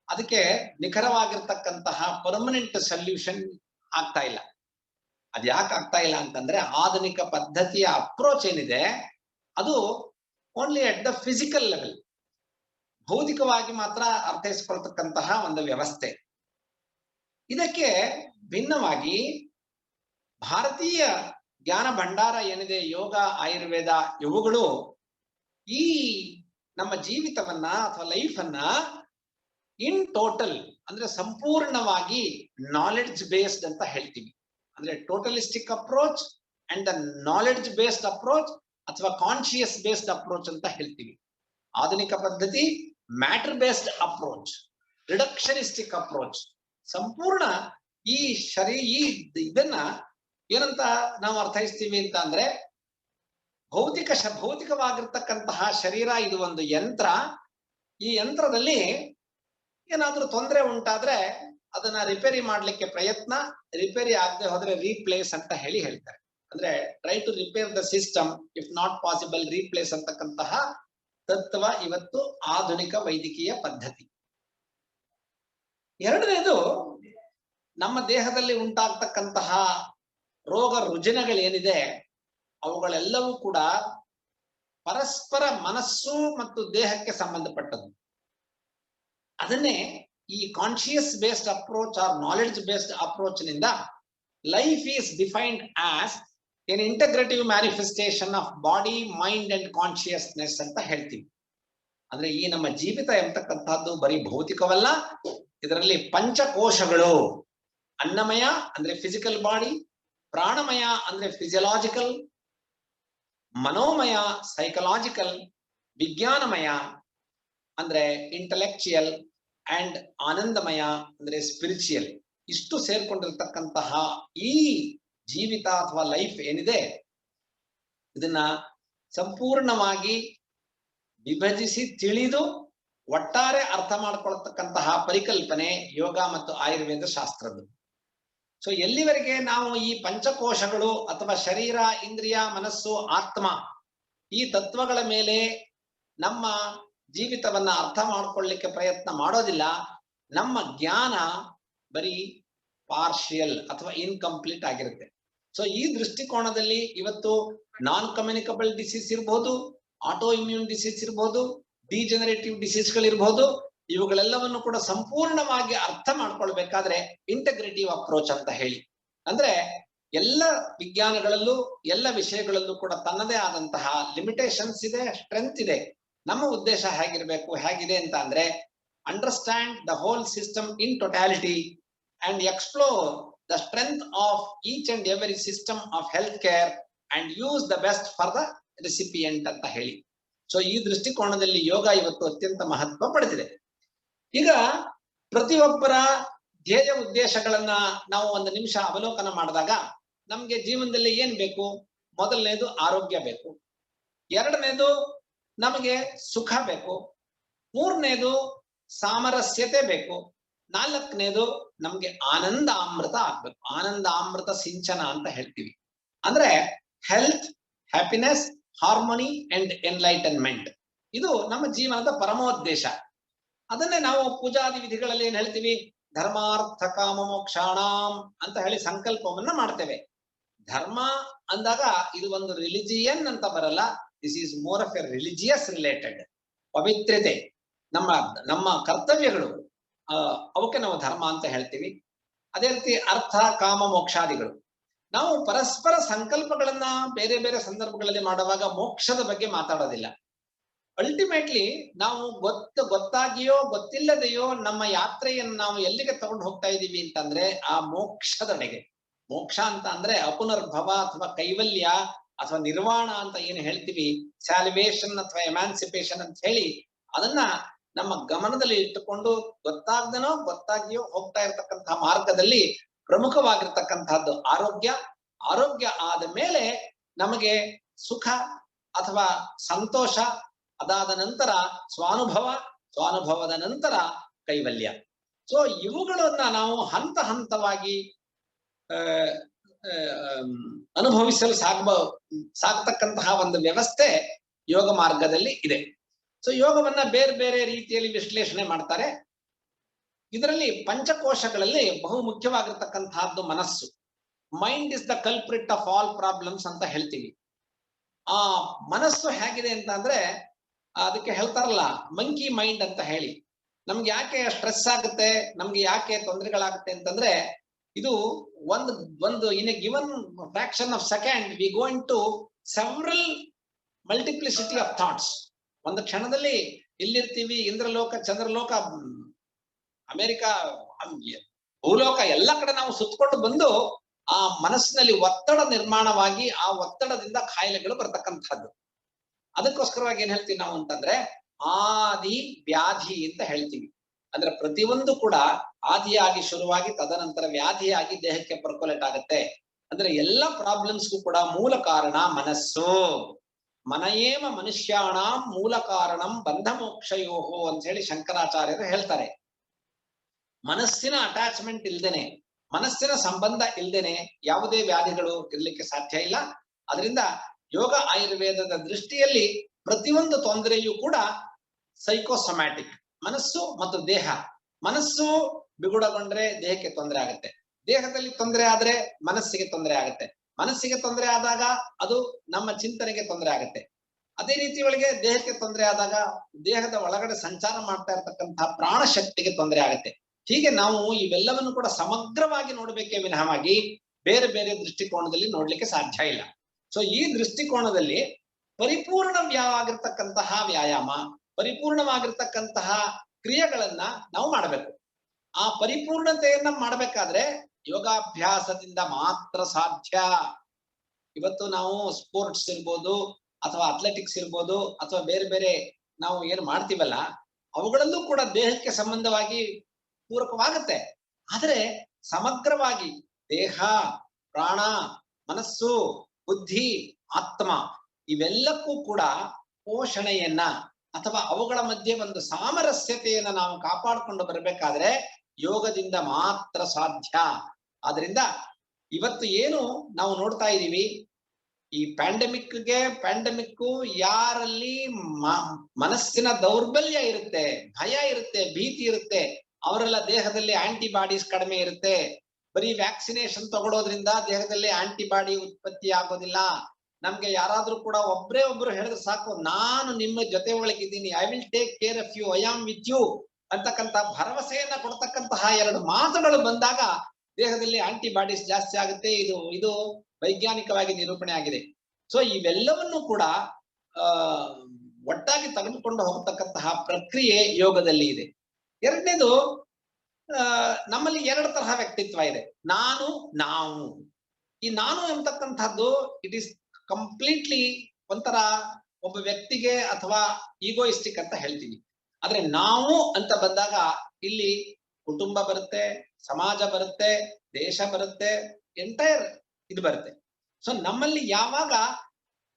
ಅದಕ್ಕೆ ನಿಖರವಾಗಿರ್ತಕ್ಕಂತಹ ಪರ್ಮನೆಂಟ್ ಸೊಲ್ಯೂಷನ್ ಆಗ್ತಾ ಇಲ್ಲ. ಅದ್ ಯಾಕೆ ಆಗ್ತಾ ಇಲ್ಲ ಅಂತಂದ್ರೆ ಆಧುನಿಕ ಪದ್ಧತಿಯ ಅಪ್ರೋಚ್ ಏನಿದೆ ಅದು only at the physical level, ಭೌತಿಕವಾಗಿ ಮಾತ್ರ ಅರ್ಥೈಸ್ಕೊಳ್ತಕ್ಕಂತಹ ಒಂದು ವ್ಯವಸ್ಥೆ. ಇದಕ್ಕೆ ಭಿನ್ನವಾಗಿ ಭಾರತೀಯ ಜ್ಞಾನ ಭಂಡಾರ ಏನಿದೆ, ಯೋಗ, ಆಯುರ್ವೇದ, ಇವುಗಳು ಈ ನಮ್ಮ ಜೀವಿತವನ್ನ ಅಥವಾ ಲೈಫ್ ಅನ್ನ ಇನ್ ಟೋಟಲ್, ಅಂದ್ರೆ ಸಂಪೂರ್ಣವಾಗಿ ನಾಲೆಡ್ಜ್ ಬೇಸ್ಡ್ ಅಂತ ಹೇಳ್ತೀವಿ. ಅಂದ್ರೆ totalistic approach and the knowledge based approach ಅಥವಾ ಕಾನ್ಶಿಯಸ್ ಬೇಸ್ಡ್ ಅಪ್ರೋಚ್ ಅಂತ ಹೇಳ್ತೀವಿ. ಆಧುನಿಕ ಪದ್ಧತಿ matter based approach, reductionistic approach. ಸಂಪೂರ್ಣ ಈ ಇದನ್ನ ಏನಂತ ನಾವು ಅರ್ಥೈಸ್ತೀವಿ ಅಂತ ಅಂದ್ರೆ, ಭೌತಿಕವಾಗಿರ್ತಕ್ಕಂತಹ ಶರೀರ ಇದು ಒಂದು ಯಂತ್ರ. ಈ ಯಂತ್ರದಲ್ಲಿ ಏನಾದ್ರೂ ತೊಂದರೆ ಉಂಟಾದ್ರೆ ಅದನ್ನ ರಿಪೇರಿ ಮಾಡ್ಲಿಕ್ಕೆ ಪ್ರಯತ್ನ, ರಿಪೇರಿ ಆಗದೆ ಹೋದ್ರೆ ರೀಪ್ಲೇಸ್ ಅಂತ ಹೇಳ್ತಾರೆ. ಅಂದ್ರೆ try to repair the system, if not possible replace ಅಂತಕ್ಕಂತಹ ತತ್ವ ಇವತ್ತು ಆಧುನಿಕ ವೈದ್ಯಕೀಯ ಪದ್ಧತಿ. ಎರಡನೇದು, ನಮ್ಮ ದೇಹದಲ್ಲಿ ಉಂಟಾಗ್ತಕ್ಕಂತಹ ರೋಗ ರುಜಿನಗಳೇನಿದೆ ಅವುಗಳೆಲ್ಲವೂ ಕೂಡ ಪರಸ್ಪರ ಮನಸ್ಸು ಮತ್ತು ದೇಹಕ್ಕೆ ಸಂಬಂಧಪಟ್ಟದ್ದು. ಅದನ್ನೇ ಈ conscious based approach or knowledge based approach ನಿಂದ life is defined as an integrative manifestation of body, mind and consciousness ಅಂತ ಹೇಳ್ತೀವಿ. ಅಂದ್ರೆ ಈ ನಮ್ಮ ಜೀವಿತ ಎಂಬತಕ್ಕಂಥದ್ದು ಬರೀ ಭೌತಿಕವಲ್ಲ, ಇದರಲ್ಲಿ ಪಂಚಕೋಶಗಳು ಅನ್ನಮಯ ಅಂದ್ರೆ ಫಿಸಿಕಲ್ ಬಾಡಿ, ಪ್ರಾಣಮಯ ಅಂದ್ರೆ ಫಿಸಿಯಲಾಜಿಕಲ್, ಮನೋಮಯ ಸೈಕಲಾಜಿಕಲ್, ವಿಜ್ಞಾನಮಯ ಅಂದ್ರೆ ಇಂಟೆಲೆಕ್ಚುಯಲ್ ಅಂಡ್ ಆನಂದಮಯ ಅಂದ್ರೆ ಸ್ಪಿರಿಚುಯಲ್. ಇಷ್ಟು ಸೇರ್ಕೊಂಡಿರ್ತಕ್ಕಂತಹ ಈ ಜೀವಿತ ಅಥವಾ ಲೈಫ್ ಏನಿದೆ ಇದನ್ನ ಸಂಪೂರ್ಣವಾಗಿ ವಿಭಜಿಸಿ ತಿಳಿದು ಒಟ್ಟಾರೆ ಅರ್ಥ ಮಾಡ್ಕೊಳ್ತಕ್ಕಂತಹ ಪರಿಕಲ್ಪನೆ ಯೋಗ ಮತ್ತು ಆಯುರ್ವೇದ ಶಾಸ್ತ್ರದ್ದು. ಸೊ ಎಲ್ಲಿವರೆಗೆ ನಾವು ಈ ಪಂಚಕೋಶಗಳು ಅಥವಾ ಶರೀರ, ಇಂದ್ರಿಯ, ಮನಸ್ಸು, ಆತ್ಮ ಈ ತತ್ವಗಳ ಮೇಲೆ ನಮ್ಮ ಜೀವಿತವನ್ನ ಅರ್ಥ ಮಾಡ್ಕೊಳ್ಳಿಕ್ಕೆ ಪ್ರಯತ್ನ ಮಾಡೋದಿಲ್ಲ, ನಮ್ಮ ಜ್ಞಾನ ಬರೀ ಪಾರ್ಷಿಯಲ್ ಅಥವಾ ಇನ್ಕಂಪ್ಲೀಟ್ ಆಗಿರುತ್ತೆ. ಸೊ ಈ ದೃಷ್ಟಿಕೋನದಲ್ಲಿ ಇವತ್ತು ನಾನ್ ಕಮ್ಯುನಿಕಬಲ್ ಡಿಸೀಸ್ ಇರ್ಬೋದು, ಆಟೋ ಇಮ್ಯೂನ್ ಡಿಸೀಸ್ ಇರ್ಬೋದು, ಡಿಜೆನರೇಟಿವ್ ಡಿಸೀಸ್ಗಳಿರ್ಬೋದು, ಇವುಗಳೆಲ್ಲವನ್ನು ಕೂಡ ಸಂಪೂರ್ಣವಾಗಿ ಅರ್ಥ ಮಾಡ್ಕೊಳ್ಬೇಕಾದ್ರೆ ಇಂಟಗ್ರೇಟಿವ್ ಅಪ್ರೋಚ್ ಅಂತ ಹೇಳಿ, ಅಂದ್ರೆ ಎಲ್ಲ ವಿಜ್ಞಾನಗಳಲ್ಲೂ ಎಲ್ಲ ವಿಷಯಗಳಲ್ಲೂ ಕೂಡ ತನ್ನದೇ ಆದಂತಹ ಲಿಮಿಟೇಷನ್ಸ್ ಇದೆ, ಸ್ಟ್ರೆಂತ್ ಇದೆ. ನಮ್ಮ ಉದ್ದೇಶ ಹೇಗಿದೆ ಅಂತ ಅಂದ್ರೆ understand the whole system in totality and explore the strength of each and every system of health care and use the best for the recipient ಅಂತ ಹೇಳಿ. ಸೊ ಈ ದೃಷ್ಟಿಕೋನದಲ್ಲಿ ಯೋಗ ಇವತ್ತು ಅತ್ಯಂತ ಮಹತ್ವ ಪಡೆದಿದೆ. ಈಗ ಪ್ರತಿಯೊಬ್ಬರ ಧ್ಯೇಯ ಉದ್ದೇಶಗಳನ್ನ ನಾವು ಒಂದು ನಿಮಿಷ ಅವಲೋಕನ ಮಾಡಿದಾಗ ನಮ್ಗೆ ಜೀವನದಲ್ಲಿ ಏನ್ ಬೇಕು? ಮೊದಲನೇದು ಆರೋಗ್ಯ ಬೇಕು, ಎರಡನೇದು ನಮಗೆ ಸುಖ ಬೇಕು, ಮೂರನೇದು ಸಾಮರಸ್ಯತೆ ಬೇಕು, ನಾಲ್ಕನೇದು ನಮ್ಗೆ ಆನಂದಾಮೃತ ಆಗ್ಬೇಕು. ಆನಂದಾಮೃತ ಸಿಂಚನ ಅಂತ ಹೇಳ್ತೀವಿ. ಅಂದ್ರೆ health, happiness, harmony and enlightenment. ಇದು ನಮ್ಮ ಜೀವನದ ಪರಮೋದ್ದೇಶ. ಅದನ್ನೇ ನಾವು ಪೂಜಾದಿ ವಿಧಿಗಳಲ್ಲಿ ಏನ್ ಹೇಳ್ತೀವಿ? ಧರ್ಮಾರ್ಥ ಕಾಮ ಮೋಕ್ಷಾಣಾಂ ಅಂತ ಹೇಳಿ ಸಂಕಲ್ಪವನ್ನ ಮಾಡ್ತೇವೆ. ಧರ್ಮ ಅಂದಾಗ ಇದು ಒಂದು ರಿಲಿಜಿಯನ್ ಅಂತ ಬರಲ್ಲ, this is more of a religious related. ಪವಿತ್ರತೆ, ನಮ್ಮ ಕರ್ತವ್ಯಗಳು, ಅವಕ್ಕೆ ನಾವು ಧರ್ಮ ಅಂತ ಹೇಳ್ತೀವಿ. ಅದೇ ರೀತಿ ಅರ್ಥ ಕಾಮ ಮೋಕ್ಷಾದಿಗಳು. ನಾವು ಪರಸ್ಪರ ಸಂಕಲ್ಪಗಳನ್ನ ಬೇರೆ ಬೇರೆ ಸಂದರ್ಭಗಳಲ್ಲಿ ಮಾಡುವಾಗ ಮೋಕ್ಷದ ಬಗ್ಗೆ ಮಾತಾಡೋದಿಲ್ಲ. ಅಲ್ಟಿಮೇಟ್ಲಿ ನಾವು ಗೊತ್ತಾಗಿಯೋ ಗೊತ್ತಿಲ್ಲದೆಯೋ ನಮ್ಮ ಯಾತ್ರೆಯನ್ನು ನಾವು ಎಲ್ಲಿಗೆ ತಗೊಂಡು ಹೋಗ್ತಾ ಇದ್ದೀವಿ ಅಂತಂದ್ರೆ ಆ ಮೋಕ್ಷದೆಡೆಗೆ. ಮೋಕ್ಷ ಅಂತ ಅಂದ್ರೆ ಅಪುನರ್ಭವ ಅಥವಾ ಕೈವಲ್ಯ ಅಥವಾ ನಿರ್ವಾಣ ಅಂತ ಏನು ಹೇಳ್ತೀವಿ, ಸ್ಯಾಲ್ವೇಷನ್ ಅಥವಾ ಎಮ್ಯಾನ್ಸಿಪೇಷನ್ ಅಂತ ಹೇಳಿ, ಅದನ್ನ ನಮ್ಮ ಗಮನದಲ್ಲಿ ಇಟ್ಟುಕೊಂಡು ಗೊತ್ತಾಗ್ದನೋ ಗೊತ್ತಾಗಿಯೋ ಹೋಗ್ತಾ ಇರತಕ್ಕಂತಹ ಮಾರ್ಗದಲ್ಲಿ ಪ್ರಮುಖವಾಗಿರ್ತಕ್ಕಂತಹದ್ದು ಆರೋಗ್ಯ. ಆರೋಗ್ಯ ಆದ ಮೇಲೆ ನಮಗೆ ಸುಖ ಅಥವಾ ಸಂತೋಷ, ಅದಾದ ನಂತರ ಸ್ವಾನುಭವ, ಸ್ವಾನುಭವದ ನಂತರ ಕೈವಲ್ಯ. ಸೊ ಇವುಗಳನ್ನ ನಾವು ಹಂತ ಹಂತವಾಗಿ ಅನುಭವಿಸಲು ಸಾಗತಕ್ಕಂತಹ ಒಂದು ವ್ಯವಸ್ಥೆ ಯೋಗ ಮಾರ್ಗದಲ್ಲಿ ಇದೆ. ಸೊ ಯೋಗವನ್ನ ಬೇರೆ ಬೇರೆ ರೀತಿಯಲ್ಲಿ ವಿಶ್ಲೇಷಣೆ ಮಾಡ್ತಾರೆ. ಇದರಲ್ಲಿ ಪಂಚಕೋಶಗಳಲ್ಲಿ ಬಹು ಮುಖ್ಯವಾಗಿರ್ತಕ್ಕಂತಹದ್ದು ಮನಸ್ಸು. Mind is the culprit of all problems ಅಂತ ಹೇಳ್ತೀವಿ. ಆ ಮನಸ್ಸು ಹೇಗಿದೆ ಅಂತ ಅಂದ್ರೆ ಅದಕ್ಕೆ ಹೇಳ್ತಾರಲ್ಲ ಮಂಕಿ ಮೈಂಡ್ ಅಂತ ಹೇಳಿ. ನಮ್ಗೆ ಯಾಕೆ ಸ್ಟ್ರೆಸ್ ಆಗುತ್ತೆ, ನಮ್ಗೆ ಯಾಕೆ ತೊಂದರೆಗಳಾಗುತ್ತೆ ಅಂತಂದ್ರೆ ಇದು ಒಂದು in a given fraction of second we go into several multiplicity of thoughts. ಒಂದು ಕ್ಷಣದಲ್ಲಿ ಇಲ್ಲಿರ್ತೀವಿ, ಇಂದ್ರಲೋಕ, ಚಂದ್ರಲೋಕ, ಅಮೆರಿಕ, ಭೂಲೋಕ ಎಲ್ಲ ಕಡೆ ನಾವು ಸುತ್ತಕೊಂಡು ಬಂದು ಆ ಮನಸ್ಸಿನಲ್ಲಿ ಒತ್ತಡ ನಿರ್ಮಾಣವಾಗಿ ಆ ಒತ್ತಡದಿಂದ ಕಾಯಿಲೆಗಳು ಬರ್ತಕ್ಕಂಥದ್ದು. ಅದಕ್ಕೋಸ್ಕರವಾಗಿ ಏನ್ ಹೇಳ್ತೀವಿ ನಾವು ಅಂತಂದ್ರೆ ಆದಿ ವ್ಯಾಧಿ ಅಂತ ಹೇಳ್ತೀವಿ. ಅಂದ್ರೆ ಪ್ರತಿಯೊಂದು ಕೂಡ ಆದಿಯಾಗಿ ಶುರುವಾಗಿ ತದನಂತರ ವ್ಯಾಧಿಯಾಗಿ ದೇಹಕ್ಕೆ ಪರ್ಕೊಲೇಟ್ ಆಗುತ್ತೆ. ಅಂದ್ರೆ ಎಲ್ಲ ಪ್ರಾಬ್ಲಮ್ಸ್ಗೂ ಕೂಡ ಮೂಲ ಕಾರಣ ಮನಸ್ಸು. ಮನಯೇಮ ಮನುಷ್ಯಾಣ ಮೂಲ ಕಾರಣಂ ಬಂಧ ಮೋಕ್ಷಯೋಹೋ ಅಂತ ಹೇಳಿ ಶಂಕರಾಚಾರ್ಯರು ಹೇಳ್ತಾರೆ. ಮನಸ್ಸಿನ ಅಟ್ಯಾಚ್ಮೆಂಟ್ ಇಲ್ದೇನೆ, ಮನಸ್ಸಿನ ಸಂಬಂಧ ಇಲ್ದೇನೆ ಯಾವುದೇ ವ್ಯಾಧಿಗಳು ಇರ್ಲಿಕ್ಕೆ ಸಾಧ್ಯ ಇಲ್ಲ. ಅದರಿಂದ ಯೋಗ ಆಯುರ್ವೇದದ ದೃಷ್ಟಿಯಲ್ಲಿ ಪ್ರತಿಯೊಂದು ತೊಂದರೆಯೂ ಕೂಡ ಸೈಕೋಸೊಮ್ಯಾಟಿಕ್. ಮನಸ್ಸು ಮತ್ತು ದೇಹ. ಮನಸ್ಸು ಬಿಗುಡಗೊಂಡ್ರೆ ದೇಹಕ್ಕೆ ತೊಂದರೆ ಆಗುತ್ತೆ, ದೇಹದಲ್ಲಿ ತೊಂದರೆ ಆದ್ರೆ ಮನಸ್ಸಿಗೆ ತೊಂದರೆ ಆಗುತ್ತೆ, ಮನಸ್ಸಿಗೆ ತೊಂದರೆ ಆದಾಗ ಅದು ನಮ್ಮ ಚಿಂತನೆಗೆ ತೊಂದರೆ ಆಗುತ್ತೆ. ಅದೇ ರೀತಿ ಒಳಗೆ ದೇಹಕ್ಕೆ ತೊಂದರೆ ಆದಾಗ ದೇಹದ ಒಳಗಡೆ ಸಂಚಾರ ಮಾಡ್ತಾ ಇರತಕ್ಕಂತಹ ಪ್ರಾಣ ಶಕ್ತಿಗೆ ತೊಂದರೆ ಆಗುತ್ತೆ. ಹೀಗೆ ನಾವು ಇವೆಲ್ಲವನ್ನು ಕೂಡ ಸಮಗ್ರವಾಗಿ ನೋಡ್ಬೇಕೇ ವಿನಃವಾಗಿ ಬೇರೆ ಬೇರೆ ದೃಷ್ಟಿಕೋನದಲ್ಲಿ ನೋಡ್ಲಿಕ್ಕೆ ಸಾಧ್ಯ ಇಲ್ಲ. ಸೊ ಈ ದೃಷ್ಟಿಕೋನದಲ್ಲಿ ಪರಿಪೂರ್ಣವಾಗಿರ್ತಕ್ಕಂತಹ ವ್ಯಾಯಾಮ, ಪರಿಪೂರ್ಣವಾಗಿರ್ತಕ್ಕಂತಹ ಕ್ರಿಯೆಗಳನ್ನ ನಾವು ಮಾಡಬೇಕು. ಆ ಪರಿಪೂರ್ಣತೆಯನ್ನ ಮಾಡಬೇಕಾದ್ರೆ ಯೋಗಾಭ್ಯಾಸದಿಂದ ಮಾತ್ರ ಸಾಧ್ಯ. ಇವತ್ತು ನಾವು ಸ್ಪೋರ್ಟ್ಸ್ ಇರ್ಬೋದು ಅಥವಾ ಅಥ್ಲೆಟಿಕ್ಸ್ ಇರ್ಬೋದು ಅಥವಾ ಬೇರೆ ಬೇರೆ ನಾವು ಏನು ಮಾಡ್ತೀವಲ್ಲ ಅವುಗಳಲ್ಲೂ ಕೂಡ ದೇಹಕ್ಕೆ ಸಂಬಂಧವಾಗಿ ಪೂರಕವಾಗುತ್ತೆ. ಆದರೆ ಸಮಗ್ರವಾಗಿ ದೇಹ, ಪ್ರಾಣ, ಮನಸ್ಸು, ಬುದ್ಧಿ, ಆತ್ಮ ಇವೆಲ್ಲಕ್ಕೂ ಕೂಡ ಪೋಷಣೆಯನ್ನ ಅಥವಾ ಅವುಗಳ ಮಧ್ಯೆ ಒಂದು ಸಾಮರಸ್ಯತೆಯನ್ನ ನಾವು ಕಾಪಾಡಿಕೊಂಡು ಬರಬೇಕಾದ್ರೆ ಯೋಗದಿಂದ ಮಾತ್ರ ಸಾಧ್ಯ. ಆದ್ರಿಂದ ಇವತ್ತು ಏನು ನಾವು ನೋಡ್ತಾ ಇದ್ದೀವಿ, ಈ ಪ್ಯಾಂಡಮಿಕ್ ಯಾರಲ್ಲಿ ಮನಸ್ಸಿನ ದೌರ್ಬಲ್ಯ ಇರುತ್ತೆ, ಭಯ ಇರುತ್ತೆ, ಭೀತಿ ಇರುತ್ತೆ, ಅವರೆಲ್ಲ ದೇಹದಲ್ಲಿ ಆಂಟಿಬಾಡೀಸ್ ಕಡಿಮೆ ಇರುತ್ತೆ. ಬರೀ ವ್ಯಾಕ್ಸಿನೇಷನ್ ತಗೊಳ್ಳೋದ್ರಿಂದ ದೇಹದಲ್ಲಿ ಆಂಟಿಬಾಡಿ ಉತ್ಪತ್ತಿ ಆಗೋದಿಲ್ಲ. ನಮ್ಗೆ ಯಾರಾದ್ರೂ ಕೂಡ ಒಬ್ರು ಹೇಳಿದ್ರೆ ಸಾಕು, ನಾನು ನಿಮ್ಮ ಜೊತೆ ಒಳಗಿದ್ದೀನಿ, I will take care of you, I am with you ಅಂತಕ್ಕಂತ ಭರವಸೆಯನ್ನ ಕೊಡ್ತಕ್ಕಂತಹ ಎರಡು ಮಾತುಗಳು ಬಂದಾಗ ದೇಹದಲ್ಲಿ ಆಂಟಿಬಾಡೀಸ್ ಜಾಸ್ತಿ ಆಗುತ್ತೆ. ಇದು ವೈಜ್ಞಾನಿಕವಾಗಿ ನಿರೂಪಣೆ ಆಗಿದೆ. ಸೊ ಇವೆಲ್ಲವನ್ನೂ ಕೂಡ ಒಟ್ಟಾಗಿ ತೆಗೆದುಕೊಂಡು ಹೋಗತಕ್ಕಂತಹ ಪ್ರಕ್ರಿಯೆ ಯೋಗದಲ್ಲಿ ಇದೆ. ಎರಡನೇದು, ನಮ್ಮಲ್ಲಿ ಎರಡು ತರಹ ವ್ಯಕ್ತಿತ್ವ ಇದೆ, ನಾನು, ನಾವು. ಈ ನಾನು ಎಂಬತಕ್ಕಂಥದ್ದು ಇಟ್ ಈಸ್ ಕಂಪ್ಲೀಟ್ಲಿ ಒಂಥರ ಒಬ್ಬ ವ್ಯಕ್ತಿಗೆ ಅಥವಾ ಈಗೋಯಿಸ್ಟಿಕ್ ಅಂತ ಹೇಳ್ತೀವಿ. ಆದ್ರೆ ನಾವು ಅಂತ ಬಂದಾಗ ಇಲ್ಲಿ ಕುಟುಂಬ ಬರುತ್ತೆ, ಸಮಾಜ ಬರುತ್ತೆ, ದೇಶ ಬರುತ್ತೆ, ಎಂಟೈರ್ ಇದು ಬರುತ್ತೆ. ಸೊ ನಮ್ಮಲ್ಲಿ ಯಾವಾಗ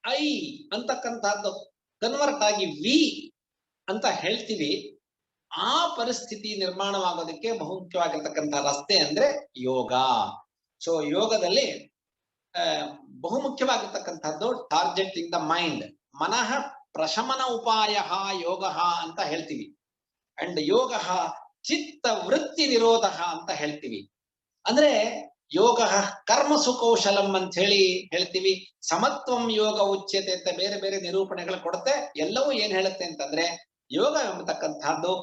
ಐ ಅಂತಕ್ಕಂಥದ್ದು ಕನ್ವರ್ಟ್ ಆಗಿ ವಿ ಅಂತ ಹೇಳ್ತೀವಿ, ಆ ಪರಿಸ್ಥಿತಿ ನಿರ್ಮಾಣವಾಗೋದಕ್ಕೆ ಬಹುಮುಖ್ಯವಾಗಿರ್ತಕ್ಕಂಥ ರಸ್ತೆ ಅಂದ್ರೆ ಯೋಗ. ಸೊ ಯೋಗದಲ್ಲಿ ಬಹುಮುಖ್ಯವಾಗಿರ್ತಕ್ಕಂಥದ್ದು ಟಾರ್ಗೆಟಿಂಗ್ ದ ಮೈಂಡ್, ಮನಃ ಪ್ರಶಮನ ಉಪಾಯ ಯೋಗ ಅಂತ ಹೇಳ್ತೀವಿ. ಅಂಡ್ ಯೋಗ ಚಿತ್ತ ವೃತ್ತಿ ನಿರೋಧ ಅಂತ ಹೇಳ್ತೀವಿ. ಅಂದ್ರೆ ಯೋಗ ಕರ್ಮಸು ಕೌಶಲಂ ಅಂತ ಹೇಳ್ತೀವಿ. ಸಮತ್ವಂ ಯೋಗ ಉಚ್ಯತೆ ಅಂತ ಬೇರೆ ಬೇರೆ ನಿರೂಪಣೆಗಳು ಕೊಡುತ್ತೆ. ಎಲ್ಲವೂ ಏನ್ ಹೇಳುತ್ತೆ ಅಂತಂದ್ರೆ, ಯೋಗ ಎಂಬತಕ್ಕಂಥದ್ದು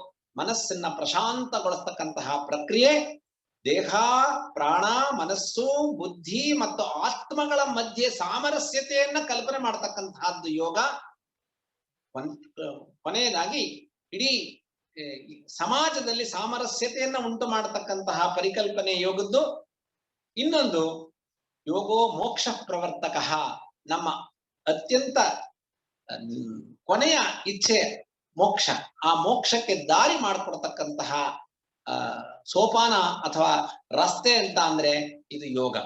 ಮನಸ್ಸನ್ನ ಪ್ರಶಾಂತಗೊಳಿಸ್ತಕ್ಕಂತಹ ಪ್ರಕ್ರಿಯೆ. ದೇಹ, ಪ್ರಾಣ, ಮನಸ್ಸು, ಬುದ್ಧಿ ಮತ್ತು ಆತ್ಮಗಳ ಮಧ್ಯೆ ಸಾಮರಸ್ಯತೆಯನ್ನ ಕಲ್ಪನೆ ಮಾಡತಕ್ಕಂತಹದ್ದು ಯೋಗ. ಕೊನೆಯದಾಗಿ ಇಡೀ ಸಮಾಜದಲ್ಲಿ ಸಾಮರಸ್ಯತೆಯನ್ನ ಉಂಟು ಮಾಡತಕ್ಕಂತಹ ಪರಿಕಲ್ಪನೆ ಯೋಗದ್ದು. ಇನ್ನೊಂದು, ಯೋಗೋ ಮೋಕ್ಷ ಪ್ರವರ್ತಕ, ನಮ್ಮ ಅತ್ಯಂತ ಕೊನೆಯ ಇಚ್ಛೆ ಮೋಕ್ಷ. ಆ ಮೋಕ್ಷಕ್ಕೆ ದಾರಿ ಮಾಡಿಕೊಡ್ತಕ್ಕಂತಹ ಸೋಪಾನ ಅಥವಾ ರಸ್ತೆ ಅಂತ ಅಂದ್ರೆ ಇದು ಯೋಗ.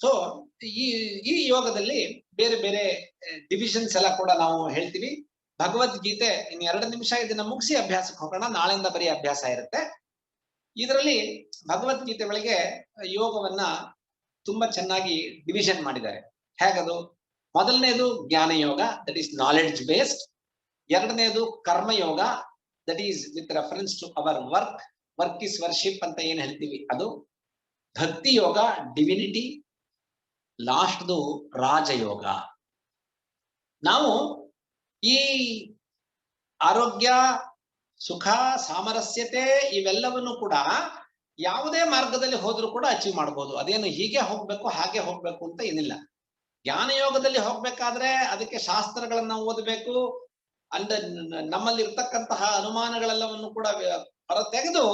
ಸೊ ಈ ಯೋಗದಲ್ಲಿ ಬೇರೆ ಬೇರೆ ಡಿವಿಷನ್ಸ್ ಎಲ್ಲ ಕೂಡ ನಾವು ಹೇಳ್ತೀವಿ. ಭಗವದ್ಗೀತೆ ಇನ್ನು 2 ನಿಮಿಷ ಇದನ್ನ ಮುಗಿಸಿ ಅಭ್ಯಾಸಕ್ಕೆ ಹೋಗೋಣ. ನಾಳೆಯಿಂದ ಬರೀ ಅಭ್ಯಾಸ ಇರುತ್ತೆ. ಇದರಲ್ಲಿ ಭಗವದ್ಗೀತೆ ಒಳಗೆ ಯೋಗವನ್ನ ತುಂಬಾ ಚೆನ್ನಾಗಿ ಡಿವಿಷನ್ ಮಾಡಿದ್ದಾರೆ. ಹೇಗದು? ಮೊದಲನೇದು ಜ್ಞಾನ ಯೋಗ, ದಟ್ ಈಸ್ ನಾಲೆಡ್ಜ್ ಬೇಸ್ಡ್. ಎರಡನೇದು ಕರ್ಮಯೋಗ, that is with reference to our work is worship ಅಂತ ಏನ್ ಹೇಳ್ತೀವಿ ಅದು. ಭಕ್ತಿ ಯೋಗ, ಡಿವಿನಿಟಿ. ಲಾಸ್ಟ್ದು ರಾಜಯೋಗ. ನಾವು ಈ ಆರೋಗ್ಯ, ಸುಖ, ಸಾಮರಸ್ಯತೆ ಇವೆಲ್ಲವನ್ನು ಕೂಡ ಯಾವುದೇ ಮಾರ್ಗದಲ್ಲಿ ಹೋದ್ರೂ ಕೂಡ ಅಚೀವ್ ಮಾಡಬಹುದು. ಅದೇನು ಹೀಗೆ ಹೋಗ್ಬೇಕು ಹಾಗೆ ಹೋಗ್ಬೇಕು ಅಂತ ಏನಿಲ್ಲ. ಜ್ಞಾನ ಯೋಗದಲ್ಲಿ ಹೋಗ್ಬೇಕಾದ್ರೆ ಅದಕ್ಕೆ ಶಾಸ್ತ್ರಗಳನ್ನ ಓದಬೇಕು. ನಮ್ಮಲ್ಲಿ ಇರ್ತಕ್ಕಂತಹ ಅನುಮಾನಗಳೆಲ್ಲವನ್ನು ಕೂಡ ಹೊರತೆಗೆದು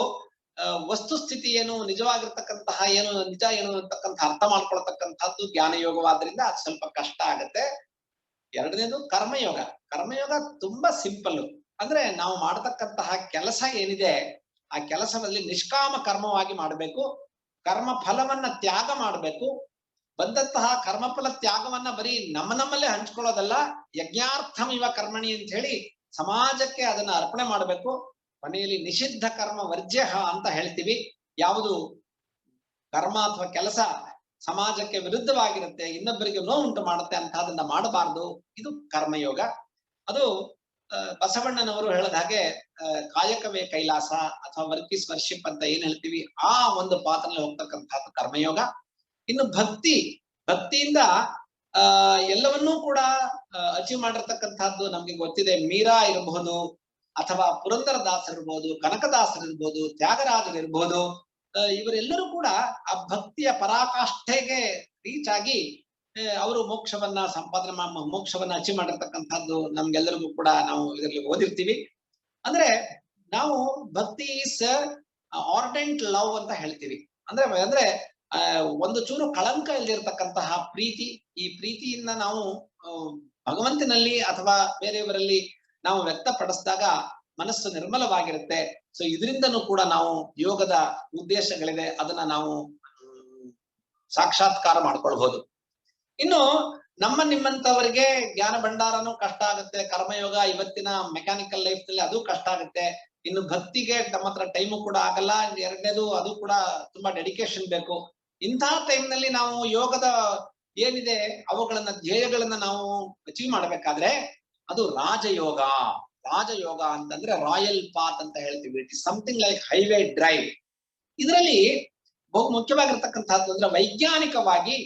ವಸ್ತುಸ್ಥಿತಿ ಏನು, ನಿಜವಾಗಿರ್ತಕ್ಕಂತಹ ಏನು, ನಿಜ ಏನು ಅಂತಕ್ಕಂಥ ಅರ್ಥ ಮಾಡ್ಕೊಳ್ತಕ್ಕಂಥದ್ದು ಜ್ಞಾನ ಯೋಗವಾದ್ರಿಂದ ಅದು ಸ್ವಲ್ಪ ಕಷ್ಟ ಆಗತ್ತೆ. ಎರಡನೇದು ಕರ್ಮಯೋಗ. ಕರ್ಮಯೋಗ ತುಂಬಾ ಸಿಂಪಲ್. ಅಂದ್ರೆ ನಾವು ಮಾಡತಕ್ಕಂತಹ ಕೆಲಸ ಏನಿದೆ ಆ ಕೆಲಸದಲ್ಲಿ ನಿಷ್ಕಾಮ ಕರ್ಮವಾಗಿ ಮಾಡಬೇಕು. ಕರ್ಮ ಫಲವನ್ನ ತ್ಯಾಗ ಮಾಡಬೇಕು. ಬಂದಂತಹ ಕರ್ಮಫಲ ತ್ಯಾಗವನ್ನ ಬರೀ ನಮ್ಮಲ್ಲೇ ಹಂಚ್ಕೊಳ್ಳೋದಲ್ಲ, ಯಜ್ಞಾರ್ಥಂ ಇವ ಕರ್ಮಣಿ ಅಂತ ಹೇಳಿ ಸಮಾಜಕ್ಕೆ ಅದನ್ನ ಅರ್ಪಣೆ ಮಾಡಬೇಕು. ಕೊನೆಯಲ್ಲಿ ನಿಷಿದ್ಧ ಕರ್ಮ ವರ್ಜ್ಯ ಅಂತ ಹೇಳ್ತೀವಿ. ಯಾವುದು ಕರ್ಮ ಅಥವಾ ಕೆಲಸ ಸಮಾಜಕ್ಕೆ ವಿರುದ್ಧವಾಗಿರುತ್ತೆ, ಇನ್ನೊಬ್ಬರಿಗೆ ನೋವುಂಟು ಮಾಡುತ್ತೆ ಅಂತ ಅದನ್ನ ಮಾಡಬಾರ್ದು. ಇದು ಕರ್ಮಯೋಗ. ಅದು ಬಸವಣ್ಣನವರು ಹೇಳದ ಹಾಗೆ ಕಾಯಕವೇ ಕೈಲಾಸ ಅಥವಾ ವರ್ಕ್ ಇಸ್ ವರ್ಷಿಪ್ ಅಂತ ಏನ್ ಹೇಳ್ತೀವಿ, ಆ ಒಂದು ಪಾತ್ರದಲ್ಲಿ ಹೋಗ್ತಕ್ಕಂಥದ್ದು ಕರ್ಮಯೋಗ. ಇನ್ನು ಭಕ್ತಿಯಿಂದ ಎಲ್ಲವನ್ನೂ ಕೂಡ ಅಚೀವ್ ಮಾಡಿರ್ತಕ್ಕಂಥದ್ದು ನಮ್ಗೆ ಗೊತ್ತಿದೆ. ಮೀರಾ ಇರಬಹುದು, ಅಥವಾ ಪುರಂದರದಾಸರು ಇರ್ಬೋದು, ಕನಕದಾಸರು ಇರ್ಬೋದು, ತ್ಯಾಗರಾಜರು ಇರ್ಬೋದು. ಇವರೆಲ್ಲರೂ ಕೂಡ ಆ ಭಕ್ತಿಯ ಪರಾಕಾಷ್ಠೆಗೆ ರೀಚ್ ಆಗಿ ಅವರು ಮೋಕ್ಷವನ್ನ ಸಂಪಾದನೆ ಮೋಕ್ಷವನ್ನ ಅಚೀವ್ ಮಾಡಿರ್ತಕ್ಕಂಥದ್ದು ನಮ್ಗೆಲ್ಲರಿಗೂ ಕೂಡ ನಾವು ಇದರಲ್ಲಿ ಓದಿರ್ತೀವಿ. ಅಂದ್ರೆ ನಾವು ಭಕ್ತಿ ಇಸ್ ಆರ್ಡೆಂಟ್ ಲವ್ ಅಂತ ಹೇಳ್ತೀವಿ. ಅಂದ್ರೆ ಒಂದು ಚೂರು ಕಳಂಕ ಇಲ್ದಿರ್ತಕ್ಕಂತಹ ಪ್ರೀತಿ, ಈ ಪ್ರೀತಿಯಿಂದ ನಾವು ಭಗವಂತನಲ್ಲಿ ಅಥವಾ ಬೇರೆಯವರಲ್ಲಿ ನಾವು ವ್ಯಕ್ತಪಡಿಸಿದಾಗ ಮನಸ್ಸು ನಿರ್ಮಲವಾಗಿರುತ್ತೆ. ಸೊ ಇದರಿಂದನೂ ಕೂಡ ನಾವು ಯೋಗದ ಉದ್ದೇಶಗಳಿದೆ, ಅದನ್ನ ನಾವು ಸಾಕ್ಷಾತ್ಕಾರ ಮಾಡ್ಕೊಳ್ಬಹುದು. ಇನ್ನು ನಿಮ್ಮಂತವರಿಗೆ ಜ್ಞಾನ ಭಂಡಾರನೂ ಕಷ್ಟ ಆಗುತ್ತೆ, ಕರ್ಮಯೋಗ ಇವತ್ತಿನ ಮೆಕ್ಯಾನಿಕಲ್ ಲೈಫ್ ನಲ್ಲಿ ಅದು ಕಷ್ಟ ಆಗುತ್ತೆ. ಇನ್ನು ಭಕ್ತಿಗೆ ನಮ್ಮ ಹತ್ರ ಟೈಮು ಕೂಡ ಆಗಲ್ಲ. ಎರಡನೇದು ಅದು ಕೂಡ ತುಂಬಾ ಡೆಡಿಕೇಶನ್ ಬೇಕು. ಇಂತಹ ಟೈಮ್ ನಲ್ಲಿ ನಾವು ಯೋಗದ ಏನಿದೆ ಅವುಗಳನ್ನ ಧ್ಯೇಯಗಳನ್ನ ನಾವು ಅಚೀವ್ ಮಾಡ್ಬೇಕಾದ್ರೆ ಅದು ರಾಜಯೋಗ. ರಾಜಯೋಗ ಅಂತಂದ್ರೆ ರಾಯಲ್ ಪಾತ್ ಅಂತ ಹೇಳ್ತೀವಿ. It is something like highway drive. ಇದರಲ್ಲಿ ಬಹು ಮುಖ್ಯವಾಗಿರ್ತಕ್ಕಂಥದ್ದು ಅಂದ್ರೆ ವೈಜ್ಞಾನಿಕವಾಗಿ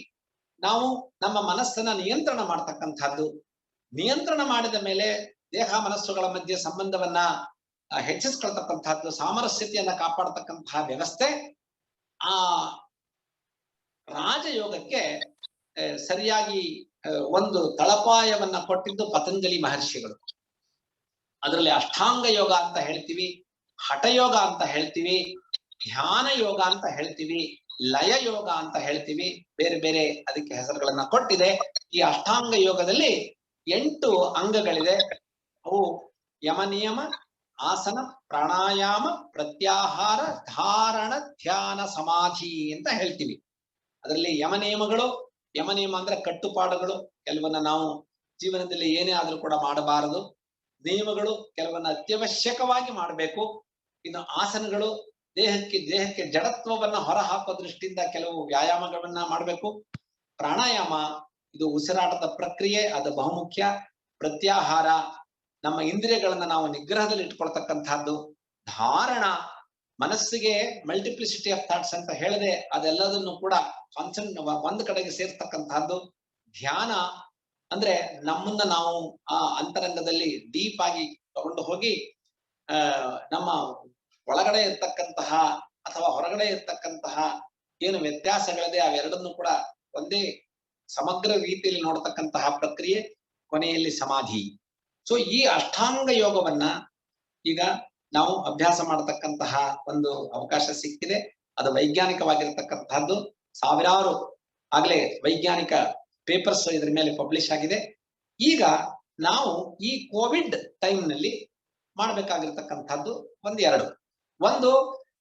ನಾವು ನಮ್ಮ ಮನಸ್ಸನ್ನ ನಿಯಂತ್ರಣ ಮಾಡ್ತಕ್ಕಂಥದ್ದು. ನಿಯಂತ್ರಣ ಮಾಡಿದ ಮೇಲೆ ದೇಹ ಮನಸ್ಸುಗಳ ಮಧ್ಯೆ ಸಂಬಂಧವನ್ನ ಹೆಚ್ಚಿಸ್ಕೊಳ್ತಕ್ಕಂಥದ್ದು, ಸಾಮರಸ್ಯತೆಯನ್ನ ಕಾಪಾಡತಕ್ಕಂತಹ ವ್ಯವಸ್ಥೆ ಆ ರಾಜಯೋಗಕ್ಕೆ ಸರಿಯಾಗಿ ಒಂದು ತಳಪಾಯವನ್ನ ಕೊಟ್ಟಿದ್ದು ಪತಂಜಲಿ ಮಹರ್ಷಿಗಳು. ಅದರಲ್ಲಿ ಅಷ್ಟಾಂಗ ಯೋಗ ಅಂತ ಹೇಳ್ತೀವಿ, ಹಠಯೋಗ ಅಂತ ಹೇಳ್ತೀವಿ, ಧ್ಯಾನ ಯೋಗ ಅಂತ ಹೇಳ್ತೀವಿ, ಲಯ ಯೋಗ ಅಂತ ಹೇಳ್ತೀವಿ, ಬೇರೆ ಬೇರೆ ಅದಕ್ಕೆ ಹೆಸರುಗಳನ್ನ ಕೊಟ್ಟಿದೆ. ಈ ಅಷ್ಟಾಂಗ ಯೋಗದಲ್ಲಿ 8 ಅಂಗಗಳಿದೆ. ಅವು ಯಮ ನಿಯಮ, ಆಸನ, ಪ್ರಾಣಾಯಾಮ, ಪ್ರತ್ಯಾಹಾರ, ಧಾರಣ, ಧ್ಯಾನ, ಸಮಾಧಿ ಅಂತ ಹೇಳ್ತೀವಿ. ಅದರಲ್ಲಿ ಯಮ ನಿಯಮ ಅಂದ್ರೆ ಕಟ್ಟುಪಾಡುಗಳು, ಕೆಲವನ್ನ ನಾವು ಜೀವನದಲ್ಲಿ ಏನೇ ಆದ್ರೂ ಕೂಡ ಮಾಡಬಾರದು. ನಿಯಮಗಳು ಕೆಲವನ್ನ ಅತ್ಯವಶ್ಯಕವಾಗಿ ಮಾಡಬೇಕು. ಇನ್ನು ಆಸನಗಳು ದೇಹಕ್ಕೆ ಜಡತ್ವವನ್ನ ಹೊರ ಹಾಕೋ ದೃಷ್ಟಿಯಿಂದ ಕೆಲವು ವ್ಯಾಯಾಮಗಳನ್ನ ಮಾಡಬೇಕು. ಪ್ರಾಣಾಯಾಮ ಇದು ಉಸಿರಾಟದ ಪ್ರಕ್ರಿಯೆ, ಅದು ಬಹುಮುಖ್ಯ. ಪ್ರತ್ಯಾಹಾರ ನಮ್ಮ ಇಂದ್ರಿಯಗಳನ್ನ ನಾವು ನಿಗ್ರಹದಲ್ಲಿ ಇಟ್ಕೊಳ್ತಕ್ಕಂಥದ್ದು. ಧಾರಣ ಮನಸ್ಸಿಗೆ ಮಲ್ಟಿಪ್ಲಿಸಿಟಿ ಆಫ್ ಥಾಟ್ಸ್ ಅಂತ ಹೇಳಿದೆ, ಅದೆಲ್ಲದನ್ನು ಕೂಡ ಒಂದ್ ಕಡೆಗೆ ಸೇರ್ತಕ್ಕಂಥದ್ದು. ಧ್ಯಾನ ಅಂದ್ರೆ ನಮ್ಮನ್ನ ನಾವು ಆ ಅಂತರಂಗದಲ್ಲಿ ಡೀಪ್ ಆಗಿ ತಗೊಂಡು ಹೋಗಿ ನಮ್ಮ ಒಳಗಡೆ ಇರ್ತಕ್ಕಂತಹ ಅಥವಾ ಹೊರಗಡೆ ಇರ್ತಕ್ಕಂತಹ ಏನು ವ್ಯತ್ಯಾಸಗಳಿದೆ ಅವೆರಡನ್ನು ಕೂಡ ಒಂದೇ ಸಮಗ್ರ ರೀತಿಯಲ್ಲಿ ನೋಡ್ತಕ್ಕಂತಹ ಪ್ರಕ್ರಿಯೆ, ಕೊನೆಯಲ್ಲಿ ಸಮಾಧಿ. ಸೊ ಈ ಅಷ್ಟಾಂಗ ಯೋಗವನ್ನ ಈಗ ನಾವು ಅಭ್ಯಾಸ ಮಾಡತಕ್ಕಂತಹ ಒಂದು ಅವಕಾಶ ಸಿಕ್ಕಿದೆ. ಅದು ವೈಜ್ಞಾನಿಕವಾಗಿರ್ತಕ್ಕಂತಹದ್ದು. ಸಾವಿರಾರು ಆಗ್ಲೇ ವೈಜ್ಞಾನಿಕ ಪೇಪರ್ಸ್ ಇದ್ರ ಮೇಲೆ ಪಬ್ಲಿಷ್ ಆಗಿದೆ. ಈಗ ನಾವು ಈ ಕೋವಿಡ್ ಟೈಮ್ ನಲ್ಲಿ ಮಾಡಬೇಕಾಗಿರ್ತಕ್ಕಂಥದ್ದು ಒಂದು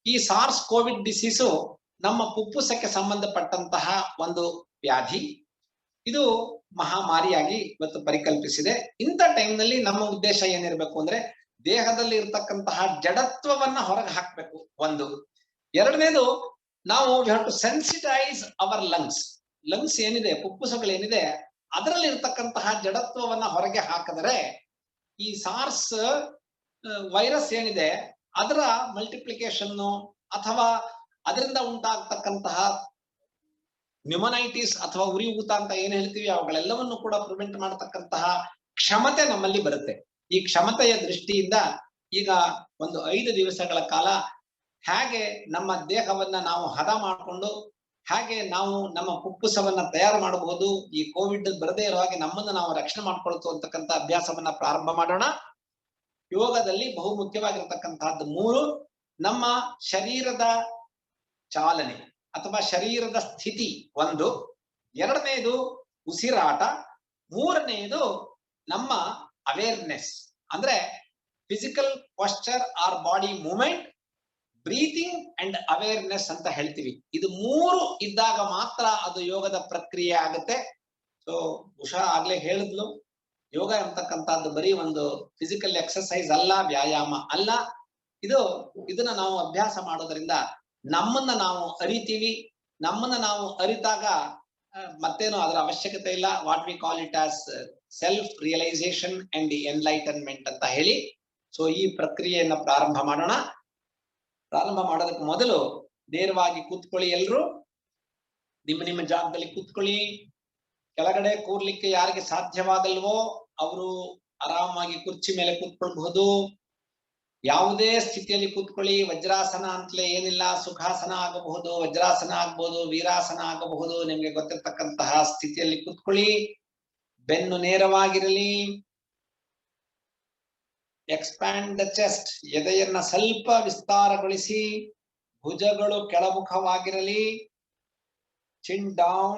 ಈ ಸಾರ್ಸ್ ಕೋವಿಡ್ ಡಿಸೀಸು ನಮ್ಮ ಫುಫ್ಫುಸಕ್ಕೆ ಸಂಬಂಧಪಟ್ಟಂತಹ ಒಂದು ವ್ಯಾಧಿ. ಇದು ಮಹಾಮಾರಿಯಾಗಿ ಇವತ್ತು ಪರಿಕಲ್ಪಿಸಿದೆ. ಇಂಥ ಟೈಮ್ ನಲ್ಲಿ ನಮ್ಮ ಉದ್ದೇಶ ಏನಿರ್ಬೇಕು ಅಂದ್ರೆ ದೇಹದಲ್ಲಿ ಇರ್ತಕ್ಕಂತಹ ಜಡತ್ವವನ್ನ ಹೊರಗೆ ಹಾಕ್ಬೇಕು. ಎರಡನೇದು, ನಾವು we have to sensitise our lungs ಏನಿದೆ, ಫುಫ್ಫುಸಗಳೇನಿದೆ, ಅದರಲ್ಲಿ ಇರ್ತಕ್ಕಂತಹ ಜಡತ್ವವನ್ನ ಹೊರಗೆ ಹಾಕಿದರೆ ಈ ಸಾರ್ಸ್ ವೈರಸ್ ಏನಿದೆ ಅದರ ಮಲ್ಟಿಪ್ಲಿಕೇಶನ್ ಅಥವಾ ಅದರಿಂದ ಉಂಟಾಗ್ತಕ್ಕಂತಹ ನ್ಯೂಮನೈಟಿಸ್ ಅಥವಾ ಉರಿ ಊತ ಅಂತ ಏನ್ ಹೇಳ್ತೀವಿ, ಅವುಗಳೆಲ್ಲವನ್ನು ಕೂಡ ಪ್ರಿವೆಂಟ್ ಮಾಡತಕ್ಕಂತಹ ಕ್ಷಮತೆ ನಮ್ಮಲ್ಲಿ ಬರುತ್ತೆ. ಈ ಕ್ಷಮತೆಯ ದೃಷ್ಟಿಯಿಂದ ಈಗ 5 ದಿವಸಗಳ ಕಾಲ ಹೇಗೆ ನಮ್ಮ ದೇಹವನ್ನ ನಾವು ಹದ ಮಾಡಿಕೊಂಡು ಹೇಗೆ ನಾವು ನಮ್ಮ ಫುಫ್ಫುಸವನ್ನ ತಯಾರು ಮಾಡಬಹುದು, ಈ ಕೋವಿಡ್ ಬರದೇ ಇರೋ ಹಾಗೆ ನಮ್ಮನ್ನ ನಾವು ರಕ್ಷಣೆ ಮಾಡ್ಕೊಳ್ತು ಅಂತಕ್ಕಂಥ ಅಭ್ಯಾಸವನ್ನ ಪ್ರಾರಂಭ ಮಾಡೋಣ. ಯೋಗದಲ್ಲಿ ಬಹು ಮುಖ್ಯವಾಗಿರ್ತಕ್ಕಂತಹದ್ದು 3: ನಮ್ಮ ಶರೀರದ ಚಾಲನೆ ಅಥವಾ ಶರೀರದ ಸ್ಥಿತಿ 1, ಎರಡನೇದು ಉಸಿರಾಟ, ಮೂರನೆಯದು ನಮ್ಮ ಅವೇರ್ನೆಸ್ ಅಂದ್ರೆ physical posture or body movement, breathing and awareness ಅಂತ ಹೇಳ್ತೀವಿ. ಇದು 3 ಇದ್ದಾಗ ಮಾತ್ರ ಅದು ಯೋಗದ ಪ್ರಕ್ರಿಯೆ ಆಗುತ್ತೆ. ಸೊ ಉಷಾ ಆಗ್ಲೇ ಹೇಳಿದ್ಲು, ಯೋಗ ಅಂತಕ್ಕಂಥದ್ದು ಬರೀ ಒಂದು ಫಿಸಿಕಲ್ ಎಕ್ಸರ್ಸೈಸ್ ಅಲ್ಲ, ವ್ಯಾಯಾಮ ಅಲ್ಲ. ಇದನ್ನ ನಾವು ಅಭ್ಯಾಸ ಮಾಡೋದ್ರಿಂದ ನಮ್ಮನ್ನ ನಾವು ಅರಿತೀವಿ. ನಮ್ಮನ್ನ ನಾವು ಅರಿತಾಗ ಮತ್ತೇನು ಅದರ ಅವಶ್ಯಕತೆ ಇಲ್ಲ. What we call it as self realisation and enlightenment ಅಂತ ಹೇಳಿ. ಸೊ ಈ ಪ್ರಕ್ರಿಯೆಯನ್ನ ಪ್ರಾರಂಭ ಮಾಡೋಣ. ಪ್ರಾರಂಭ ಮಾಡೋದಕ್ಕೆ ಮೊದಲು ನೇರವಾಗಿ ಕೂತ್ಕೊಳ್ಳಿ. ಎಲ್ರು ನಿಮ್ಮ ಜಾಗದಲ್ಲಿ ಕೂತ್ಕೊಳ್ಳಿ. ಕೆಳಗಡೆ ಕೂರ್ಲಿಕ್ಕೆ ಯಾರಿಗೆ ಸಾಧ್ಯವಾಗಲ್ವೋ ಅವರು ಆರಾಮಾಗಿ ಕುರ್ಚಿ ಮೇಲೆ ಕೂತ್ಕೊಳ್ಬಹುದು. ಯಾವುದೇ ಸ್ಥಿತಿಯಲ್ಲಿ ಕೂತ್ಕೊಳ್ಳಿ. ವಜ್ರಾಸನ ಅಂತಲೇ ಏನಿಲ್ಲ, ಸುಖಾಸನ ಆಗಬಹುದು, ವಜ್ರಾಸನ ಆಗಬಹುದು, ವೀರಾಸನ ಆಗಬಹುದು. ನಿಮ್ಗೆ ಗೊತ್ತಿರ್ತಕ್ಕಂತಹ ಸ್ಥಿತಿಯಲ್ಲಿ ಕೂತ್ಕೊಳ್ಳಿ. ಬೆನ್ನು ನೇರವಾಗಿರಲಿ. ಎಕ್ಸ್ಪ್ಯಾಂಡ್ ದ ಚೆಸ್ಟ್, ಎದೆಯನ್ನ ಸ್ವಲ್ಪ ವಿಸ್ತಾರಗೊಳಿಸಿ. ಭುಜಗಳು ಕೆಳಮುಖವಾಗಿರಲಿ. chin down.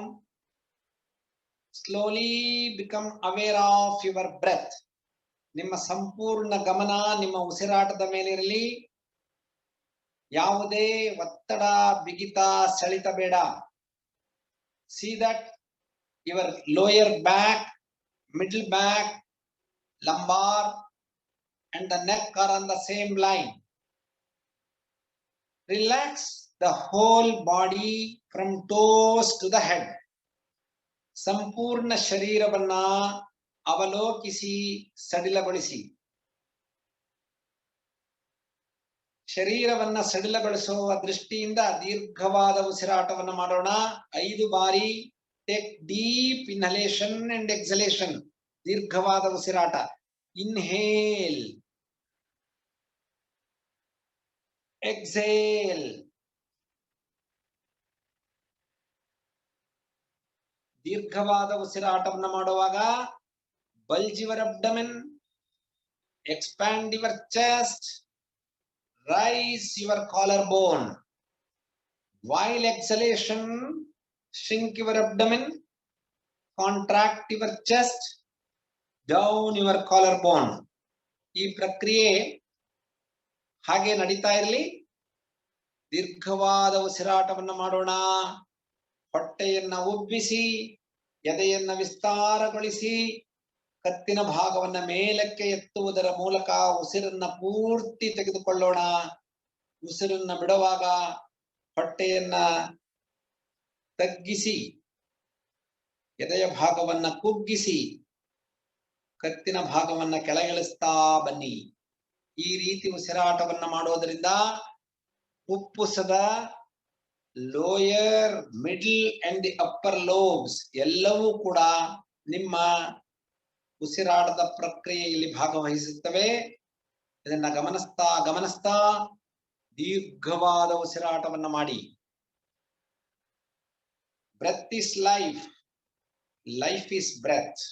Slowly become aware of your breath. ನಿಮ್ಮ ಸಂಪೂರ್ಣ ಗಮನ ನಿಮ್ಮ ಉಸಿರಾಟದ ಮೇಲೆ ಇರಲಿ. ಯಾವುದೇ ಒತ್ತಡ, ಬಿಗಿತ, ಸೆಳೆತ ಬೇಡ. See that your lower back, middle back, lumbar and the neck are on the same line. Relax the whole body from toes to the head. ಸಂಪೂರ್ಣ ಶರೀರವನ್ನ ಅವಲೋಕಿಸಿ ಸಡಿಲಗೊಳಿಸಿ. ಶರೀರವನ್ನ ಸಡಿಲಗೊಳಿಸುವ ದೃಷ್ಟಿಯಿಂದ ದೀರ್ಘವಾದ ಉಸಿರಾಟವನ್ನು ಮಾಡೋಣ. 5 ಬಾರಿ ಟೇಕ್ ಡೀಪ್ ಇನ್ಹಲೇಷನ್ ಅಂಡ್ ಎಕ್ಸಲೇಷನ್. ದೀರ್ಘವಾದ ಉಸಿರಾಟ. Inhale, exhale. ದೀರ್ಘವಾದ ಉಸಿರಾಟವನ್ನು ಮಾಡುವಾಗ bulge your abdomen, expand your chest, raise your collarbone. While exhalation, shrink your abdomen, contract your chest, down your collarbone. ಈ ಪ್ರಕ್ರಿಯೆ ಹಾಗೆ ನಡೀತಾ ಇರಲಿ. ದೀರ್ಘವಾದ ಉಸಿರಾಟವನ್ನು ಮಾಡೋಣ. ಹೊಟ್ಟೆಯನ್ನ ಉಬ್ಬಿಸಿ, ಎದೆಯನ್ನ ವಿಸ್ತಾರಗೊಳಿಸಿ, ಕತ್ತಿನ ಭಾಗವನ್ನ ಮೇಲಕ್ಕೆ ಎತ್ತುವುದರ ಮೂಲಕ ಉಸಿರನ್ನ ಪೂರ್ತಿ ತೆಗೆದುಕೊಳ್ಳೋಣ. ಉಸಿರನ್ನ ಬಿಡುವಾಗ ಹೊಟ್ಟೆಯನ್ನ ತಗ್ಗಿಸಿ, ಎದೆಯ ಭಾಗವನ್ನ ಕುಗ್ಗಿಸಿ, ಕತ್ತಿನ ಭಾಗವನ್ನ ಕೆಳಗಿಳಿಸ್ತಾ ಬನ್ನಿ. ಈ ರೀತಿ ಉಸಿರಾಟವನ್ನ ಮಾಡೋದರಿಂದ ಫುಪ್ಪುಸದ lower, middle and the upper lobes ಎಲ್ಲವೂ ಕೂಡ ನಿಮ್ಮ ಉಸಿರಾಟದ ಪ್ರಕ್ರಿಯೆಯಲ್ಲಿ ಭಾಗವಹಿಸುತ್ತವೆ. ಇದನ್ನ ಗಮನಿಸ್ತಾ ದೀರ್ಘವಾದ ಉಸಿರಾಟವನ್ನ ಮಾಡಿ. Breath is life, life is breath.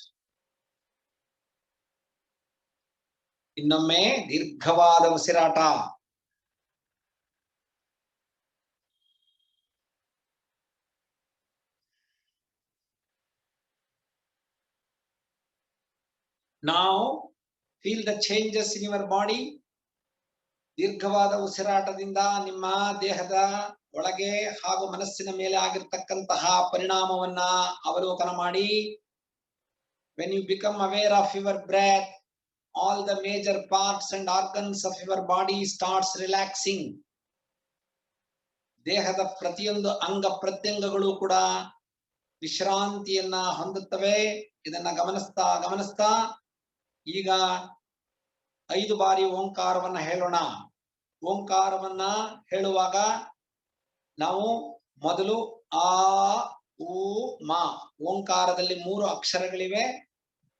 ಇನ್ನೊಮ್ಮೆ ದೀರ್ಘವಾದ ಉಸಿರಾಟ. Now feel the changes in your body. ದೀರ್ಘವಾದ ಉಸಿರಾಟದಿಂದ ನಿಮ್ಮ ದೇಹದ ಒಳಗೆ ಹಾಗೂ ಮನಸ್ಸಿನ ಮೇಲೆ ಆಗಿರ್ತಕ್ಕಂತಹ ಪರಿಣಾಮವನ್ನ ಅವಲೋಕನ ಮಾಡಿ. When you become aware of your breath, all the major parts and organs of your body starts relaxing. ದೇಹದ ಪ್ರತಿಯೊಂದು ಅಂಗ ಪ್ರತ್ಯಂಗಗಳು ಕೂಡ ವಿಶ್ರಾಂತಿಯನ್ನ ಹೊಂದುತ್ತವೆ. ಇದನ್ನ ಗಮನಿಸ್ತಾ ಈಗ 5 ಬಾರಿ ಓಂಕಾರವನ್ನ ಹೇಳೋಣ. ಓಂಕಾರವನ್ನ ಹೇಳುವಾಗ ನಾವು ಮೊದಲು ಆ, ಉ, ಮ. ಓಂಕಾರದಲ್ಲಿ 3 ಅಕ್ಷರಗಳಿವೆ.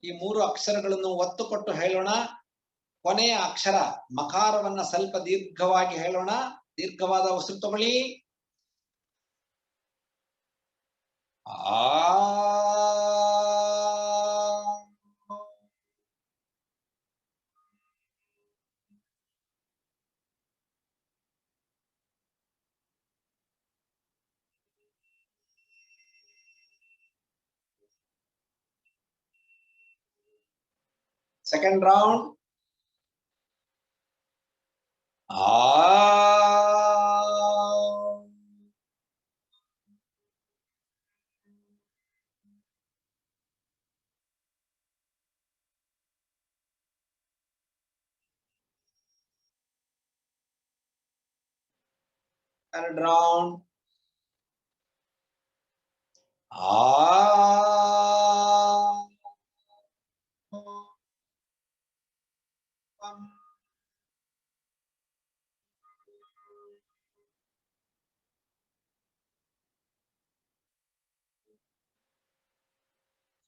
ಈ 3 ಅಕ್ಷರಗಳನ್ನು ಒತ್ತು ಕೊಟ್ಟು ಹೇಳೋಣ. ಕೊನೆಯ ಅಕ್ಷರ ಮಕಾರವನ್ನ ಸ್ವಲ್ಪ ದೀರ್ಘವಾಗಿ ಹೇಳೋಣ. ದೀರ್ಘವಾದ ಉಸಿರು ತಗೊಳ್ಳಿ. ಆ. Second round. Third round.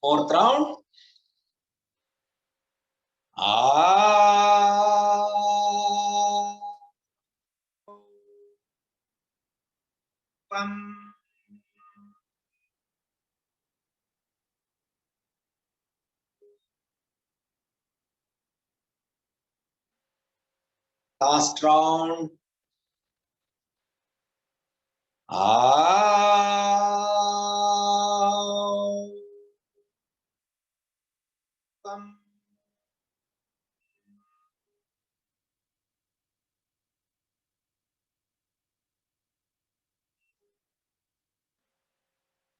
Fourth round. Last round.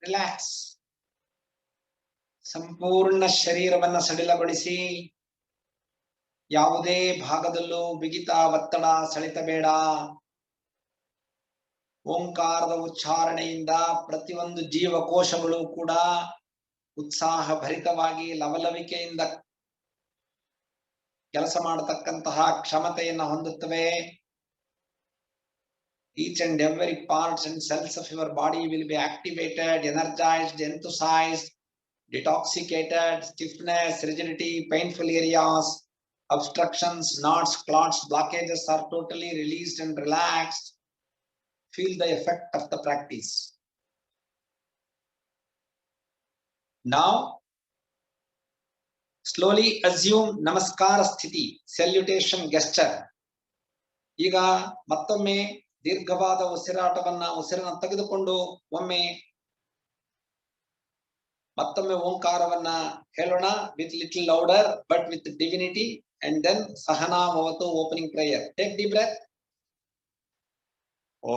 Relax. ಸಂಪೂರ್ಣ ಶರೀರವನ್ನ ಸಡಿಲಗೊಳಿಸಿ. ಯಾವುದೇ ಭಾಗದಲ್ಲೂ ಬಿಗಿತ, ಒತ್ತಡ, ಸೆಳೆತ ಬೇಡ. ಓಂಕಾರದ ಉಚ್ಚಾರಣೆಯಿಂದ ಪ್ರತಿಯೊಂದು ಜೀವಕೋಶಗಳು ಕೂಡ ಉತ್ಸಾಹ ಭರಿತವಾಗಿ ಲವಲವಿಕೆಯಿಂದ ಕೆಲಸ ಮಾಡತಕ್ಕಂತಹ ಕ್ಷಮತೆಯನ್ನು ಹೊಂದುತ್ತವೆ. Each and every parts and cells of your body will be activated, energized, enthusiased, detoxicated. Stiffness, rigidity, painful areas, obstructions, knots, clots, blockages are totally released and relaxed. Feel the effect of the practice. Now, slowly assume namaskara sthiti, salutation gesture. ಈಗ ಮತ್ತೊಮ್ಮೆ ದೀರ್ಘವಾದ ಉಸಿರನ್ನು ತೆಗೆದುಕೊಂಡು ಮತ್ತೊಮ್ಮೆ ಓಂಕಾರವನ್ನ ಹೇಳೋಣ. With little louder but with divinity. And then ಸಹನಾ ಭವತು opening prayer. Take deep breath. ಓ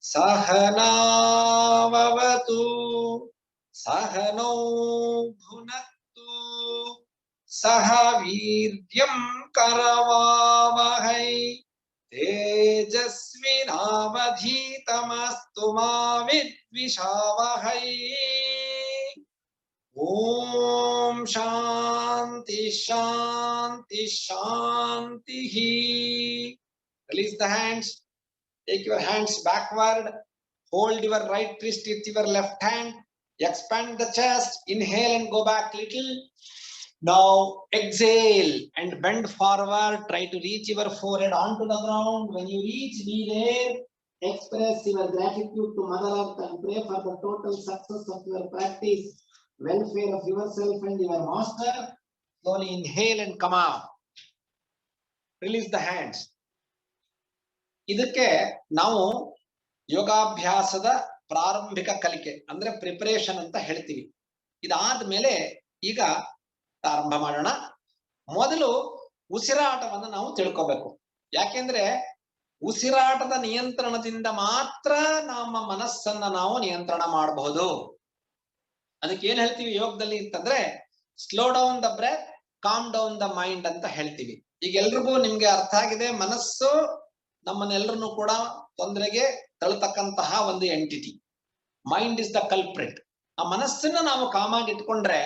ಸಹನಾ ಭವತು ಸಹನೌ ಭುನಕ್ತು ಸಹ ವೀರ್ಯಂ ಕರವಾವಹೈ ತೇಜಸ್ವಿನಾವಧೀತಮಸ್ತು ಮಾ ವಿದ್ವಿಷಾವಹೈ. ಓಂ ಶಾಂತಿ ಶಾಂತಿ ಶಾಂತಿ. Release the hands. Take your hands backward. Hold your right wrist with your left hand. Expand the chest. Inhale and go back little. Now exhale and bend forward. Try to reach your forehead onto the ground. When you reach, be there. Express your gratitude to Mother Earth and pray for the total success of your practice, welfare of yourself and your master. Slowly inhale and come out. Release the hands. ಇದಕ್ಕೆ ನಾವು ಯೋಗಾಭ್ಯಾಸದ ಪ್ರಾರಂಭಿಕ ಕಲಿಕೆ ಅಂದ್ರೆ preparation ಅಂತ ಹೇಳ್ತೀವಿ. ಇದಾದ್ಮೇಲೆ ಈಗ ಪ್ರಾರಂಭ ಮಾಡೋಣ. ಮೊದಲು ಉಸಿರಾಟವನ್ನು ನಾವು ತಿಳ್ಕೋಬೇಕು. ಯಾಕೆಂದ್ರೆ ಉಸಿರಾಟದ ನಿಯಂತ್ರಣದಿಂದ ಮಾತ್ರ ನಮ್ಮ ಮನಸ್ಸನ್ನ ನಾವು ನಿಯಂತ್ರಣ ಮಾಡಬಹುದು. ಅದಕ್ಕೆ ಏನ್ ಹೇಳ್ತೀವಿ ಯೋಗದಲ್ಲಿ ಅಂತಂದ್ರೆ slow down the breath, calm down the mind ಅಂತ ಹೇಳ್ತೀವಿ. ಈಗ ಎಲ್ರಿಗೂ ನಿಮ್ಗೆ ಅರ್ಥ ಆಗಿದೆ, ಮನಸ್ಸು ನಮ್ಮನ್ನೆಲ್ಲರನ್ನು ಕೂಡ ತೊಂದರೆಗೆ ತಳ್ಳತಕ್ಕಂತಹ ಒಂದು entity. Mind is the culprit. ಆ ಮನಸ್ಸನ್ನ ನಾವು ಕಾಮಾಗಿ ಇಟ್ಕೊಂಡ್ರೆ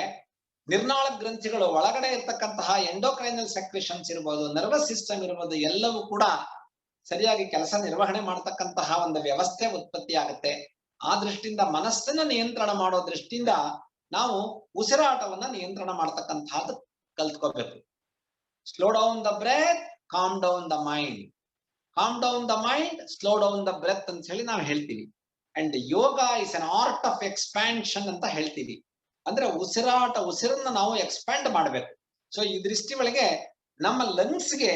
ನಿರ್ನಾಳ ಗ್ರಂಥಿಗಳು ಒಳಗಡೆ ಇರ್ತಕ್ಕಂತಹ ಎಂಡೋಕ್ರೈನಲ್ ಸೆಕ್ರೆಷನ್ಸ್ ಇರ್ಬೋದು, ನರ್ವಸ್ ಸಿಸ್ಟಮ್ ಇರ್ಬೋದು, ಎಲ್ಲವೂ ಕೂಡ ಸರಿಯಾಗಿ ಕೆಲಸ ನಿರ್ವಹಣೆ ಮಾಡತಕ್ಕಂತಹ ಒಂದು ವ್ಯವಸ್ಥೆ ಉತ್ಪತ್ತಿ ಆಗುತ್ತೆ. ಆ ದೃಷ್ಟಿಯಿಂದ ಮನಸ್ಸನ್ನ ನಿಯಂತ್ರಣ ಮಾಡೋ ದೃಷ್ಟಿಯಿಂದ ನಾವು ಉಸಿರಾಟವನ್ನ ನಿಯಂತ್ರಣ ಮಾಡತಕ್ಕಂತಹದ್ದು ಕಲ್ತ್ಕೋಬೇಕು. Slow down the breath, calm down the mind. Calm down the mind, slow down the breath ಅಂತ ಹೇಳಿ ನಾವು ಹೇಳ್ತೀವಿ. And yoga is an art of expansion ಅಂತ ಹೇಳ್ತೀವಿ. ಅಂದ್ರೆ ಉಸಿರನ್ನ ನಾವು ಎಕ್ಸ್ಪ್ಯಾಂಡ್ ಮಾಡ್ಬೇಕು. ಸೊ ಈ ದೃಷ್ಟಿ ಒಳಗೆ ನಮ್ಮ ಲಂಗ್ಸ್ಗೆ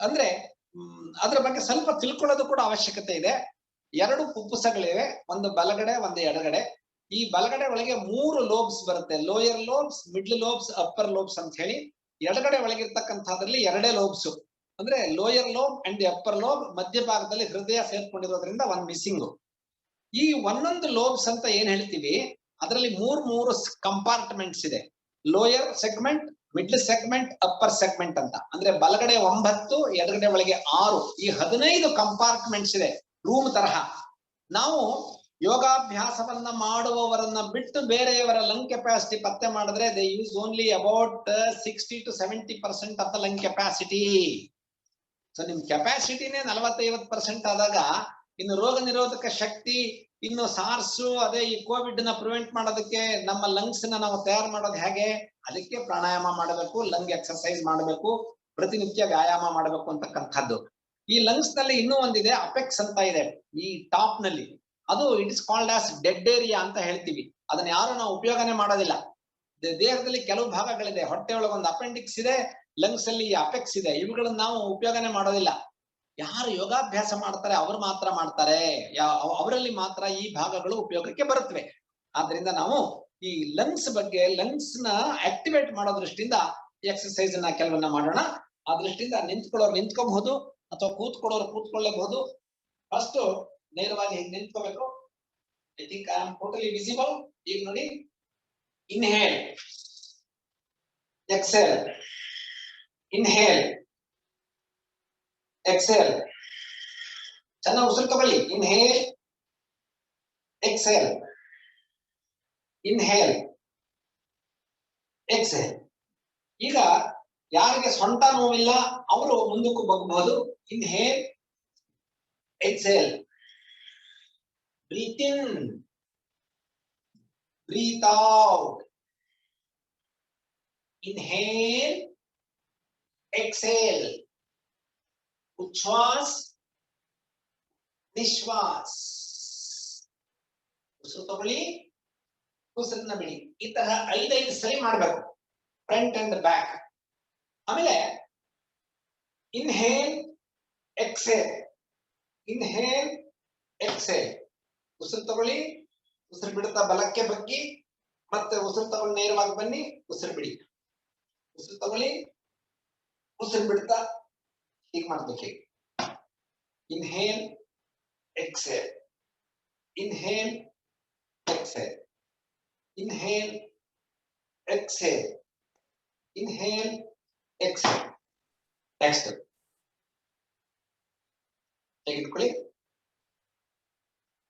ಅಂದ್ರೆ ಅದ್ರ ಬಗ್ಗೆ ಸ್ವಲ್ಪ ತಿಳ್ಕೊಳ್ಳೋದು ಕೂಡ ಅವಶ್ಯಕತೆ ಇದೆ. 2 ಫುಫುಸಗಳಿವೆ, ಒಂದು ಬಲಗಡೆ ಒಂದು ಎಡಗಡೆ. ಈ ಬಲಗಡೆ ಒಳಗೆ 3 ಲೋಬ್ಸ್ ಬರುತ್ತೆ, lower lobes, middle lobes, upper lobes ಅಂತ ಹೇಳಿ. ಎಡಗಡೆ ಒಳಗಿರ್ತಕ್ಕಂಥದ್ರಲ್ಲಿ 2 ಲೋಬ್ಸ್ ಅಂದ್ರೆ lower lobe and upper lobe. ಮಧ್ಯಭಾಗದಲ್ಲಿ ಹೃದಯ ಸೇರ್ಕೊಂಡಿರೋದ್ರಿಂದ ಒಂದು ಮಿಸ್ಸಿಂಗ್. ಈ ಒಂದೊಂದು ಲೋಬ್ಸ್ ಅಂತ ಏನ್ ಹೇಳ್ತೀವಿ, ಅದರಲ್ಲಿ 3 ಕಂಪಾರ್ಟ್ಮೆಂಟ್ಸ್ ಇದೆ. Lower segment, middle segment, upper segment ಅಂತ. ಅಂದ್ರೆ ಬಲಗಡೆ 9, ಎಡಗಡೆ ಒಳಗೆ 6. ಈ 15 ಕಂಪಾರ್ಟ್ಮೆಂಟ್ಸ್ ಇದೆ, ರೂಮ್ ತರಹ. ನಾವು ಯೋಗಾಭ್ಯಾಸವನ್ನ ಮಾಡುವವರನ್ನ ಬಿಟ್ಟು ಬೇರೆಯವರ ಲಂಗ್ ಕೆಪಾಸಿಟಿ ಪತ್ತೆ ಮಾಡಿದ್ರೆ they use only about 60 to 70% of the lung capacity. So ನಿಮ್ ಕೆಪಾಸಿಟಿನೇ 40-50% ಆದಾಗ ಇನ್ನು ರೋಗ ನಿರೋಧಕ ಶಕ್ತಿ, ಇನ್ನು ಸಾರ್ಸು, ಅದೇ ಈ ಕೋವಿಡ್ ನ ಪ್ರಿವೆಂಟ್ ಮಾಡೋದಕ್ಕೆ ನಮ್ಮ ಲಂಗ್ಸ್ ನ ನಾವು ತಯಾರು ಮಾಡೋದು ಹೇಗೆ? ಅದಕ್ಕೆ ಪ್ರಾಣಾಯಾಮ ಮಾಡಬೇಕು, ಲಂಗ್ ಎಕ್ಸರ್ಸೈಸ್ ಮಾಡಬೇಕು, ಪ್ರತಿನಿತ್ಯ ವ್ಯಾಯಾಮ ಮಾಡಬೇಕು ಅಂತಕ್ಕಂಥದ್ದು. ಈ ಲಂಗ್ಸ್ ನಲ್ಲಿ ಇನ್ನೂ ಒಂದಿದೆ, ಅಪೆಕ್ಸ್ ಅಂತ ಇದೆ ಈ ಟಾಪ್ ನಲ್ಲಿ. ಅದು it is called as dead area ಅಂತ ಹೇಳ್ತೀವಿ. ಅದನ್ನ ಯಾರು ನಾವು ಉಪಯೋಗನೆ ಮಾಡೋದಿಲ್ಲ. ದೇಹದಲ್ಲಿ ಕೆಲವು ಭಾಗಗಳಿದೆ, ಹೊಟ್ಟೆ ಒಳಗೆ ಒಂದು ಅಪೆಂಡಿಕ್ಸ್ ಇದೆ, ಲಂಗ್ಸ್ ಅಲ್ಲಿ ಅಪೆಕ್ಸ್ ಇದೆ. ಇವುಗಳನ್ನ ನಾವು ಉಪಯೋಗನೆ ಮಾಡೋದಿಲ್ಲ. ಯಾರು ಯೋಗಾಭ್ಯಾಸ ಮಾಡ್ತಾರೆ ಅವರು ಮಾತ್ರ ಮಾಡ್ತಾರೆ, ಅವರಲ್ಲಿ ಮಾತ್ರ ಈ ಭಾಗಗಳು ಉಪಯೋಗಕ್ಕೆ ಬರುತ್ತವೆ. ಆದ್ರಿಂದ ನಾವು ಈ ಲಂಗ್ಸ್ ಬಗ್ಗೆ, ಲಂಗ್ಸ್ ನ ಆಕ್ಟಿವೇಟ್ ಮಾಡೋ ದೃಷ್ಟಿಯಿಂದ ಎಕ್ಸರ್ಸೈಸ್ ನ ಕೆಲವನ್ನ ಮಾಡೋಣ. ಆ ದೃಷ್ಟಿಯಿಂದ ನಿಂತ್ಕೊಳ್ಳೋರು ನಿಂತ್ಕೋಬಹುದು ಅಥವಾ ಕೂತ್ಕೊಳ್ಳೋರು ಕೂತ್ಕೊಳ್ಳಬಹುದು. ಫಸ್ಟ್ ನೇರವಾಗಿ ಹೀಗೆ ನಿಂತ್ಕೋಬೇಕು. I think I am totally visible. ಈಗ ನೋಡಿ, ಇನ್ಹೇಲ್, ಎಕ್ಸೆಲ್, ಇನ್ಹೇಲ್, ಎಕ್ಸೆಲ್. ಚೆನ್ನಾಗಿ ಉಸಿರು ತಗೊಳ್ಳಿ. Inhale, exhale, inhale, exhale. ಈಗ ಯಾರಿಗೆ ಸೊಂಟ ನೋವಿಲ್ಲ ಅವರು ಮುಂದಕ್ಕೂ ಬಗ್ಗಬಹುದು. Inhale, exhale, breathe in, breathe out, inhale, exhale, ಉಚ್ಛ್ವಾಸ್, ನಿಶ್ವಾಸ್. ಉಸಿರು ತಗೊಳ್ಳಿ, ಉಸಿರನ್ನ ಬಿಡಿ. ಈ ತರ 5 ಸಲ ಮಾಡ್ಬೇಕು, ಫ್ರಂಟ್ ಅಂಡ್ ಬ್ಯಾಕ್. ಆಮೇಲೆ ಇನ್ಹೇಲ್, ಎಕ್ಸೆಲ್, ಇನ್ಹೇಲ್, ಎಕ್ಸೆಲ್. ಉಸಿರು ತಗೊಳ್ಳಿ, ಉಸಿರು ಬಿಡುತ್ತಾ ಬಲಕ್ಕೆ ಬಗ್ಗಿ, ಮತ್ತೆ ಉಸಿರು ತಗೊಂಡು ನೇರವಾಗಿ ಬನ್ನಿ, ಉಸಿರು ಬಿಡಿ. ಉಸಿರು ತಗೊಳ್ಳಿ, ಉಸಿರು ಬಿಡುತ್ತಾ ಹೀಗೆ ಮಾಡ್ಬೇಕು. Inhale, exhale, inhale, exhale, inhale, exhale, inhale, exhale. Next ತೆಗೆದುಕೊಳ್ಳಿ.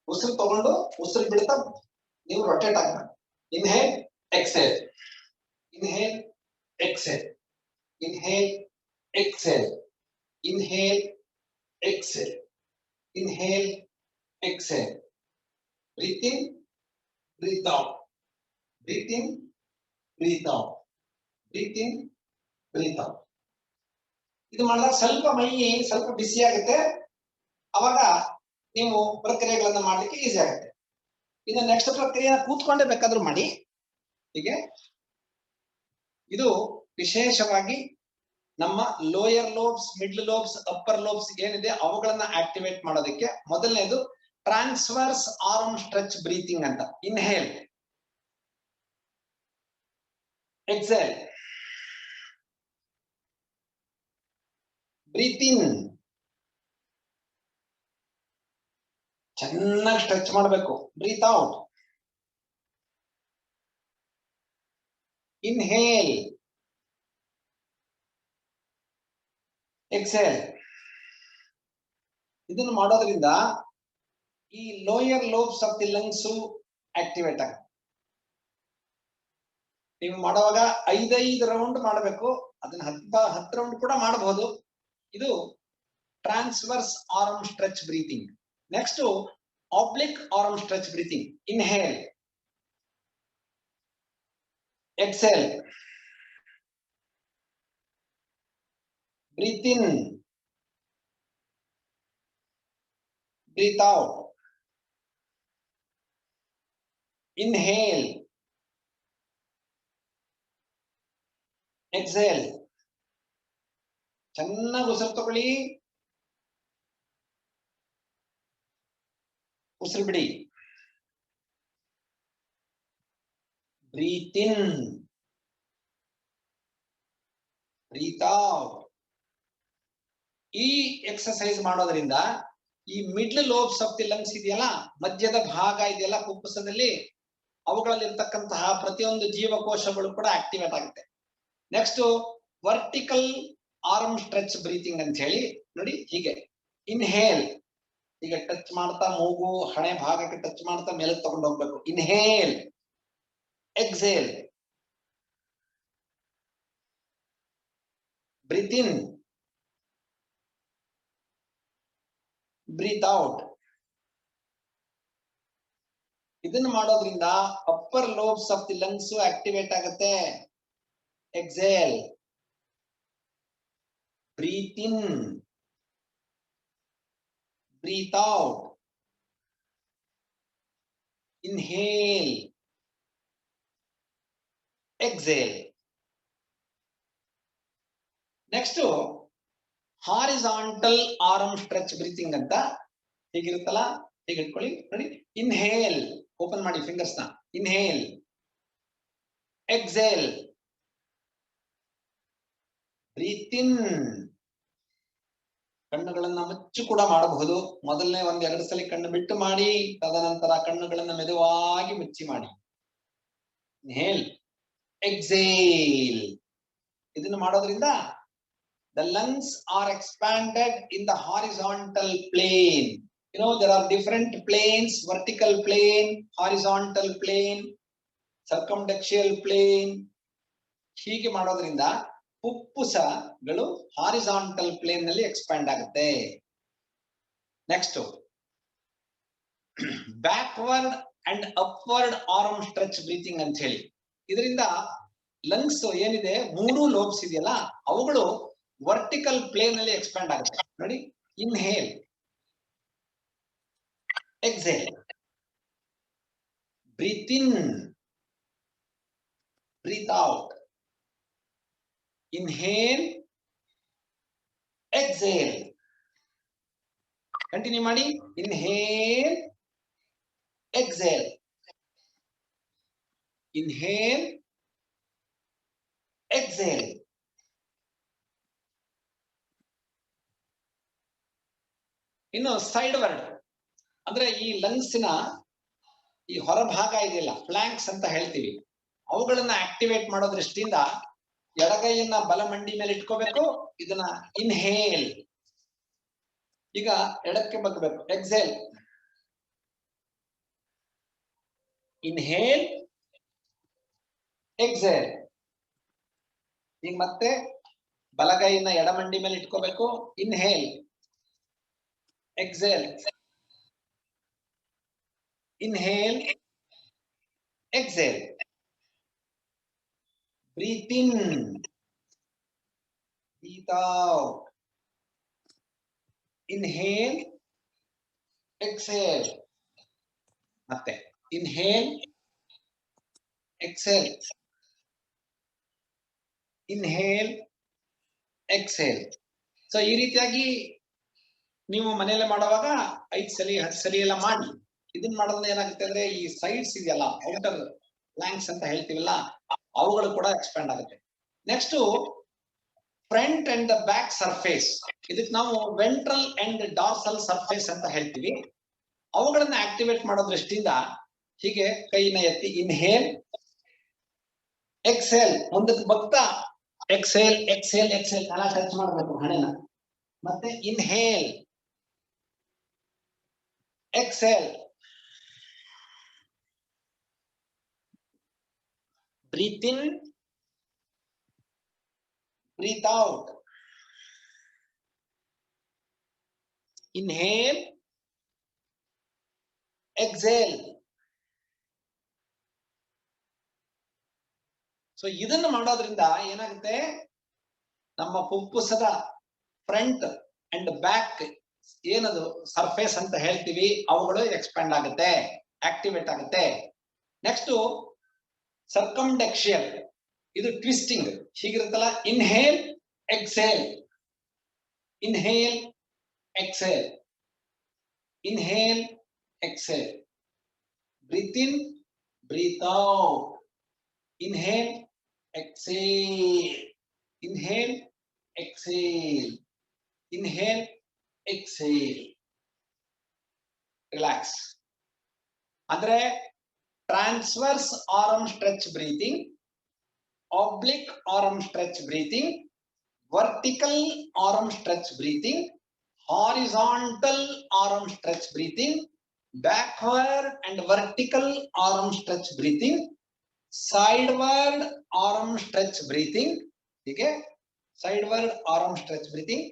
ಉಸಿರು ತಗೊಂಡು ಉಸಿರು ಬಿಡ್ತಾ ನೀವು ರೊಟೇಟ್ ಆಗಬೇಕು. Inhale, exhale, inhale, exhale, inhale, exhale, inhale, exhale, inhale, exhale. Breathe in, breathe out, breathe in, breathe out, breathe in, breathe out. ಇದು ಮಾಡಿದಾಗ ಸ್ವಲ್ಪ ಮೈ ಸ್ವಲ್ಪ ಬಿಸಿ ಆಗುತ್ತೆ. ಅವಾಗ ನೀವು ಪ್ರಕ್ರಿಯೆಗಳನ್ನ ಮಾಡ್ಲಿಕ್ಕೆ ಈಸಿ ಆಗುತ್ತೆ. ಇನ್ನು ನೆಕ್ಸ್ಟ್ ಪ್ರಕ್ರಿಯೆ ಕೂತ್ಕೊಂಡೇ ಬೇಕಾದ್ರೂ ಮಾಡಿ. ಹೀಗೆ ಇದು ವಿಶೇಷವಾಗಿ ನಮ್ಮ lower lobes, middle lobes, upper lobes ಏನಿದೆ ಅವುಗಳನ್ನ ಆಕ್ಟಿವೇಟ್ ಮಾಡೋದಕ್ಕೆ. ಮೊದಲನೇದು ಟ್ರಾನ್ಸ್ವರ್ಸ್ ಆರ್ಮ್ ಸ್ಟ್ರೆಚ್ ಬ್ರೀತಿಂಗ್ ಅಂತ. ಇನ್ಹೇಲ್, ಎಕ್ಸೆಲ್, ಬ್ರೀತ್ ಇನ್, ಚೆನ್ನಾಗಿ ಸ್ಟ್ರೆಚ್ ಮಾಡಬೇಕು. Breathe out, inhale, exhale. ಇದನ್ನು ಮಾಡೋದ್ರಿಂದ ಈ lower lobes of the lungs activate ಆಗುತ್ತೆ. ನೀವು ಮಾಡುವಾಗ 5 ರೌಂಡ್ ಮಾಡಬೇಕು. ಅದನ್ನ 10 ರೌಂಡ್ ಕೂಡ ಮಾಡಬಹುದು. ಇದು transverse arm stretch breathing. Next oblique arm stretch breathing. Inhale, exhale, breathe in, breathe out, inhale, exhale. ಚೆನ್ನಾಗಿ ಉಸಿರು ತಗೊಳ್ಳಿ, ಉಸಿರು ಬಿಡಿ. Breathe in, breathe out. ಈ ಎಕ್ಸರ್ಸೈಸ್ ಮಾಡೋದ್ರಿಂದ ಈ middle lobes of the lungs ಇದೆಯಲ್ಲ, ಮಧ್ಯದ ಭಾಗ ಇದೆಯಲ್ಲ ಫುಫುಸದಲ್ಲಿ, ಅವುಗಳಲ್ಲಿ ಇರ್ತಕ್ಕಂತಹ ಪ್ರತಿಯೊಂದು ಜೀವಕೋಶಗಳು ಕೂಡ ಆಕ್ಟಿವೇಟ್ ಆಗುತ್ತೆ. Next vertical arm stretch breathing ಅಂತ ಹೇಳಿ ನೋಡಿ. ಹೀಗೆ ಇನ್ಹೇಲ್, ಹೀಗೆ ಟಚ್ ಮಾಡ್ತಾ ಮೂಗು ಹಣೆ ಭಾಗಕ್ಕೆ ಟಚ್ ಮಾಡ್ತಾ ಮೇಲೆ ತಗೊಂಡು ಹೋಗ್ಬೇಕು. Inhale, exhale, breathe in, breathe out. ಇದನ್ನು ಮಾಡೋದ್ರಿಂದ upper lobes of the lungs activate ಆಗುತ್ತೆ. Exhale, breathe in, breathe out, inhale, exhale. Next horizontal arm stretch breathing ಅಂತ ಹೀಗಿರುತ್ತಲ್ಲ, ಹೀಗೆ ಇಟ್ಕೊಳ್ಳಿ ನೋಡಿ. ಇನ್ಹೇಲ್, ಓಪನ್ ಮಾಡಿ ಫಿಂಗರ್ಸ್ ನ. Inhale, exhale, breathe in. ಕಣ್ಣುಗಳನ್ನ ಮುಚ್ಚಿ ಕೂಡ ಮಾಡಬಹುದು. ಮೊದಲನೇ 1-2 ಸಲ ಕಣ್ಣು ಬಿಟ್ಟು ಮಾಡಿ, ತದನಂತರ ಕಣ್ಣುಗಳನ್ನ ಮೆದುವಾಗಿ ಮುಚ್ಚಿ ಮಾಡಿ. Inhale, exhale. ಇದನ್ನು ಮಾಡೋದ್ರಿಂದ the lungs are expanded in the horizontal plane. You know, there are different planes: vertical plane, horizontal plane, circumdaxial plane. ಹೀಗೆ ಮಾಡೋದ್ರಿಂದ ಫುಪ್ಪುಸಗಳು ಹಾರಿಜಾಂಟಲ್ ಪ್ಲೇನ್ ನಲ್ಲಿ ಎಕ್ಸ್ಪ್ಯಾಂಡ್ ಆಗುತ್ತೆ. Next backward and upward arm stretch breathing ಅಂತ ಹೇಳಿ. ಇದರಿಂದ lungs ಏನಿದೆ, 3 lobes ಇದೆಯಲ್ಲ, ಅವುಗಳು ವರ್ಟಿಕಲ್ ಪ್ಲೇನ್ ಅಲ್ಲಿ ಎಕ್ಸ್ಪ್ಯಾಂಡ್ ಆಗುತ್ತೆ ನೋಡಿ. Inhale, exhale, breathe in, breathe out, inhale, exhale. Continue ಮಾಡಿ. Inhale, exhale, inhale, exhale. ಇನ್ನು ಸೈಡ್ ವರ್ಡ್ ಅಂದ್ರೆ ಈ ಲಂಗ್ಸಿನ ಈ ಹೊರಭಾಗ ಇದೆಯಲ್ಲ, ಫ್ಲಾಂಕ್ಸ್ ಅಂತ ಹೇಳ್ತೀವಿ, ಅವುಗಳನ್ನ ಆಕ್ಟಿವೇಟ್ ಮಾಡೋ ದೃಷ್ಟಿಯಿಂದ ಎಡಗೈಯನ್ನ ಬಲಮಂಡಿ ಮೇಲೆ ಇಟ್ಕೋಬೇಕು. ಇದನ್ನ ಇನ್ಹೇಲ್, ಈಗ ಎಡಕ್ಕೆ ಬಗ್ಬೇಕು. Exhale, inhale, exhale. ಈಗ ಮತ್ತೆ ಬಲಗೈಯನ್ನ ಎಡಮಂಡಿ ಮೇಲೆ ಇಟ್ಕೋಬೇಕು. Inhale, exhale, inhale, exhale, breathe in, breathe out, inhale, exhale, ಮತ್ತೆ inhale, exhale, inhale, exhale. So ಈ ರೀತಿಯಾಗಿ ನೀವು ಮನೆಯಲ್ಲೇ ಮಾಡುವಾಗ 5 ಸಲ 10 ಸಲ ಎಲ್ಲ ಮಾಡಿ. ಇದನ್ನ ಮಾಡೋದ್ರಿಂದ ಏನಾಗುತ್ತೆ ಅಂದ್ರೆ ಈ ಸೈಡ್ಸ್ ಇದೆಯಲ್ಲ, ಔಟರ್ ಫ್ಲಾಂಕ್ಸ್ ಅಂತ ಹೇಳ್ತೀವಲ್ಲ, ಅವುಗಳು ಕೂಡ ಎಕ್ಸ್ಪ್ಯಾಂಡ್ ಆಗುತ್ತೆ. Next front and the back surface, ಇದಕ್ಕೆ ನಾವು ವೆಂಟ್ರಲ್ ಅಂಡ್ ಡಾರ್ಸಲ್ ಸರ್ಫೇಸ್ ಅಂತ ಹೇಳ್ತೀವಿ. ಅವುಗಳನ್ನ ಆಕ್ಟಿವೇಟ್ ಮಾಡೋ ದೃಷ್ಟಿಯಿಂದ ಹೀಗೆ ಕೈನ ಎತ್ತಿ ಇನ್ಹೇಲ್, ಎಕ್ಸೇಲ್, ಮುಂದಕ್ಕೆ ಬಗ್ತಾ ಎಕ್ಸೇಲ್, ಎಕ್ಸೇಲ್, ಎಕ್ಸೇಲ್ ಎಲ್ಲ ಟಚ್ ಮಾಡಬೇಕು ಹಣೆನ. ಮತ್ತೆ inhale, exhale, breathe in, breathe out, inhale, exhale. So ಇದನ್ನು ಮಾಡೋದ್ರಿಂದ ಏನಾಗುತ್ತೆ, ನಮ್ಮ ಫುಪ್ಪುಸದ ಫ್ರಂಟ್ ಅಂಡ್ ಬ್ಯಾಕ್ ಏನದು ಸರ್ಫೇಸ್ ಅಂತ ಹೇಳ್ತೀವಿ, ಅವುಗಳು ಎಕ್ಸ್ಪ್ಯಾಂಡ್ ಆಗುತ್ತೆ, ಆಕ್ಟಿವೇಟ್ ಆಗುತ್ತೆ. ನೆಕ್ಸ್ಟ್ ಸರ್ಕಮ್ಡಕ್ಷಿಯಲ್, ಇದು ಟ್ವಿಸ್ಟಿಂಗ್ ಹೀಗಿರುತ್ತಲ್ಲ. Inhale, exhale, inhale, exhale, inhale, exhale, breathe in, breathe out, inhale, exhale, inhale, exhale, inhale, exhale, relax. ಅಂದ್ರೆ transverse arm stretch breathing, oblique arm stretch breathing, vertical arm stretch breathing, horizontal arm stretch breathing, backward and vertical arm stretch breathing, sideward arm stretch breathing, okay, sideward arm stretch breathing,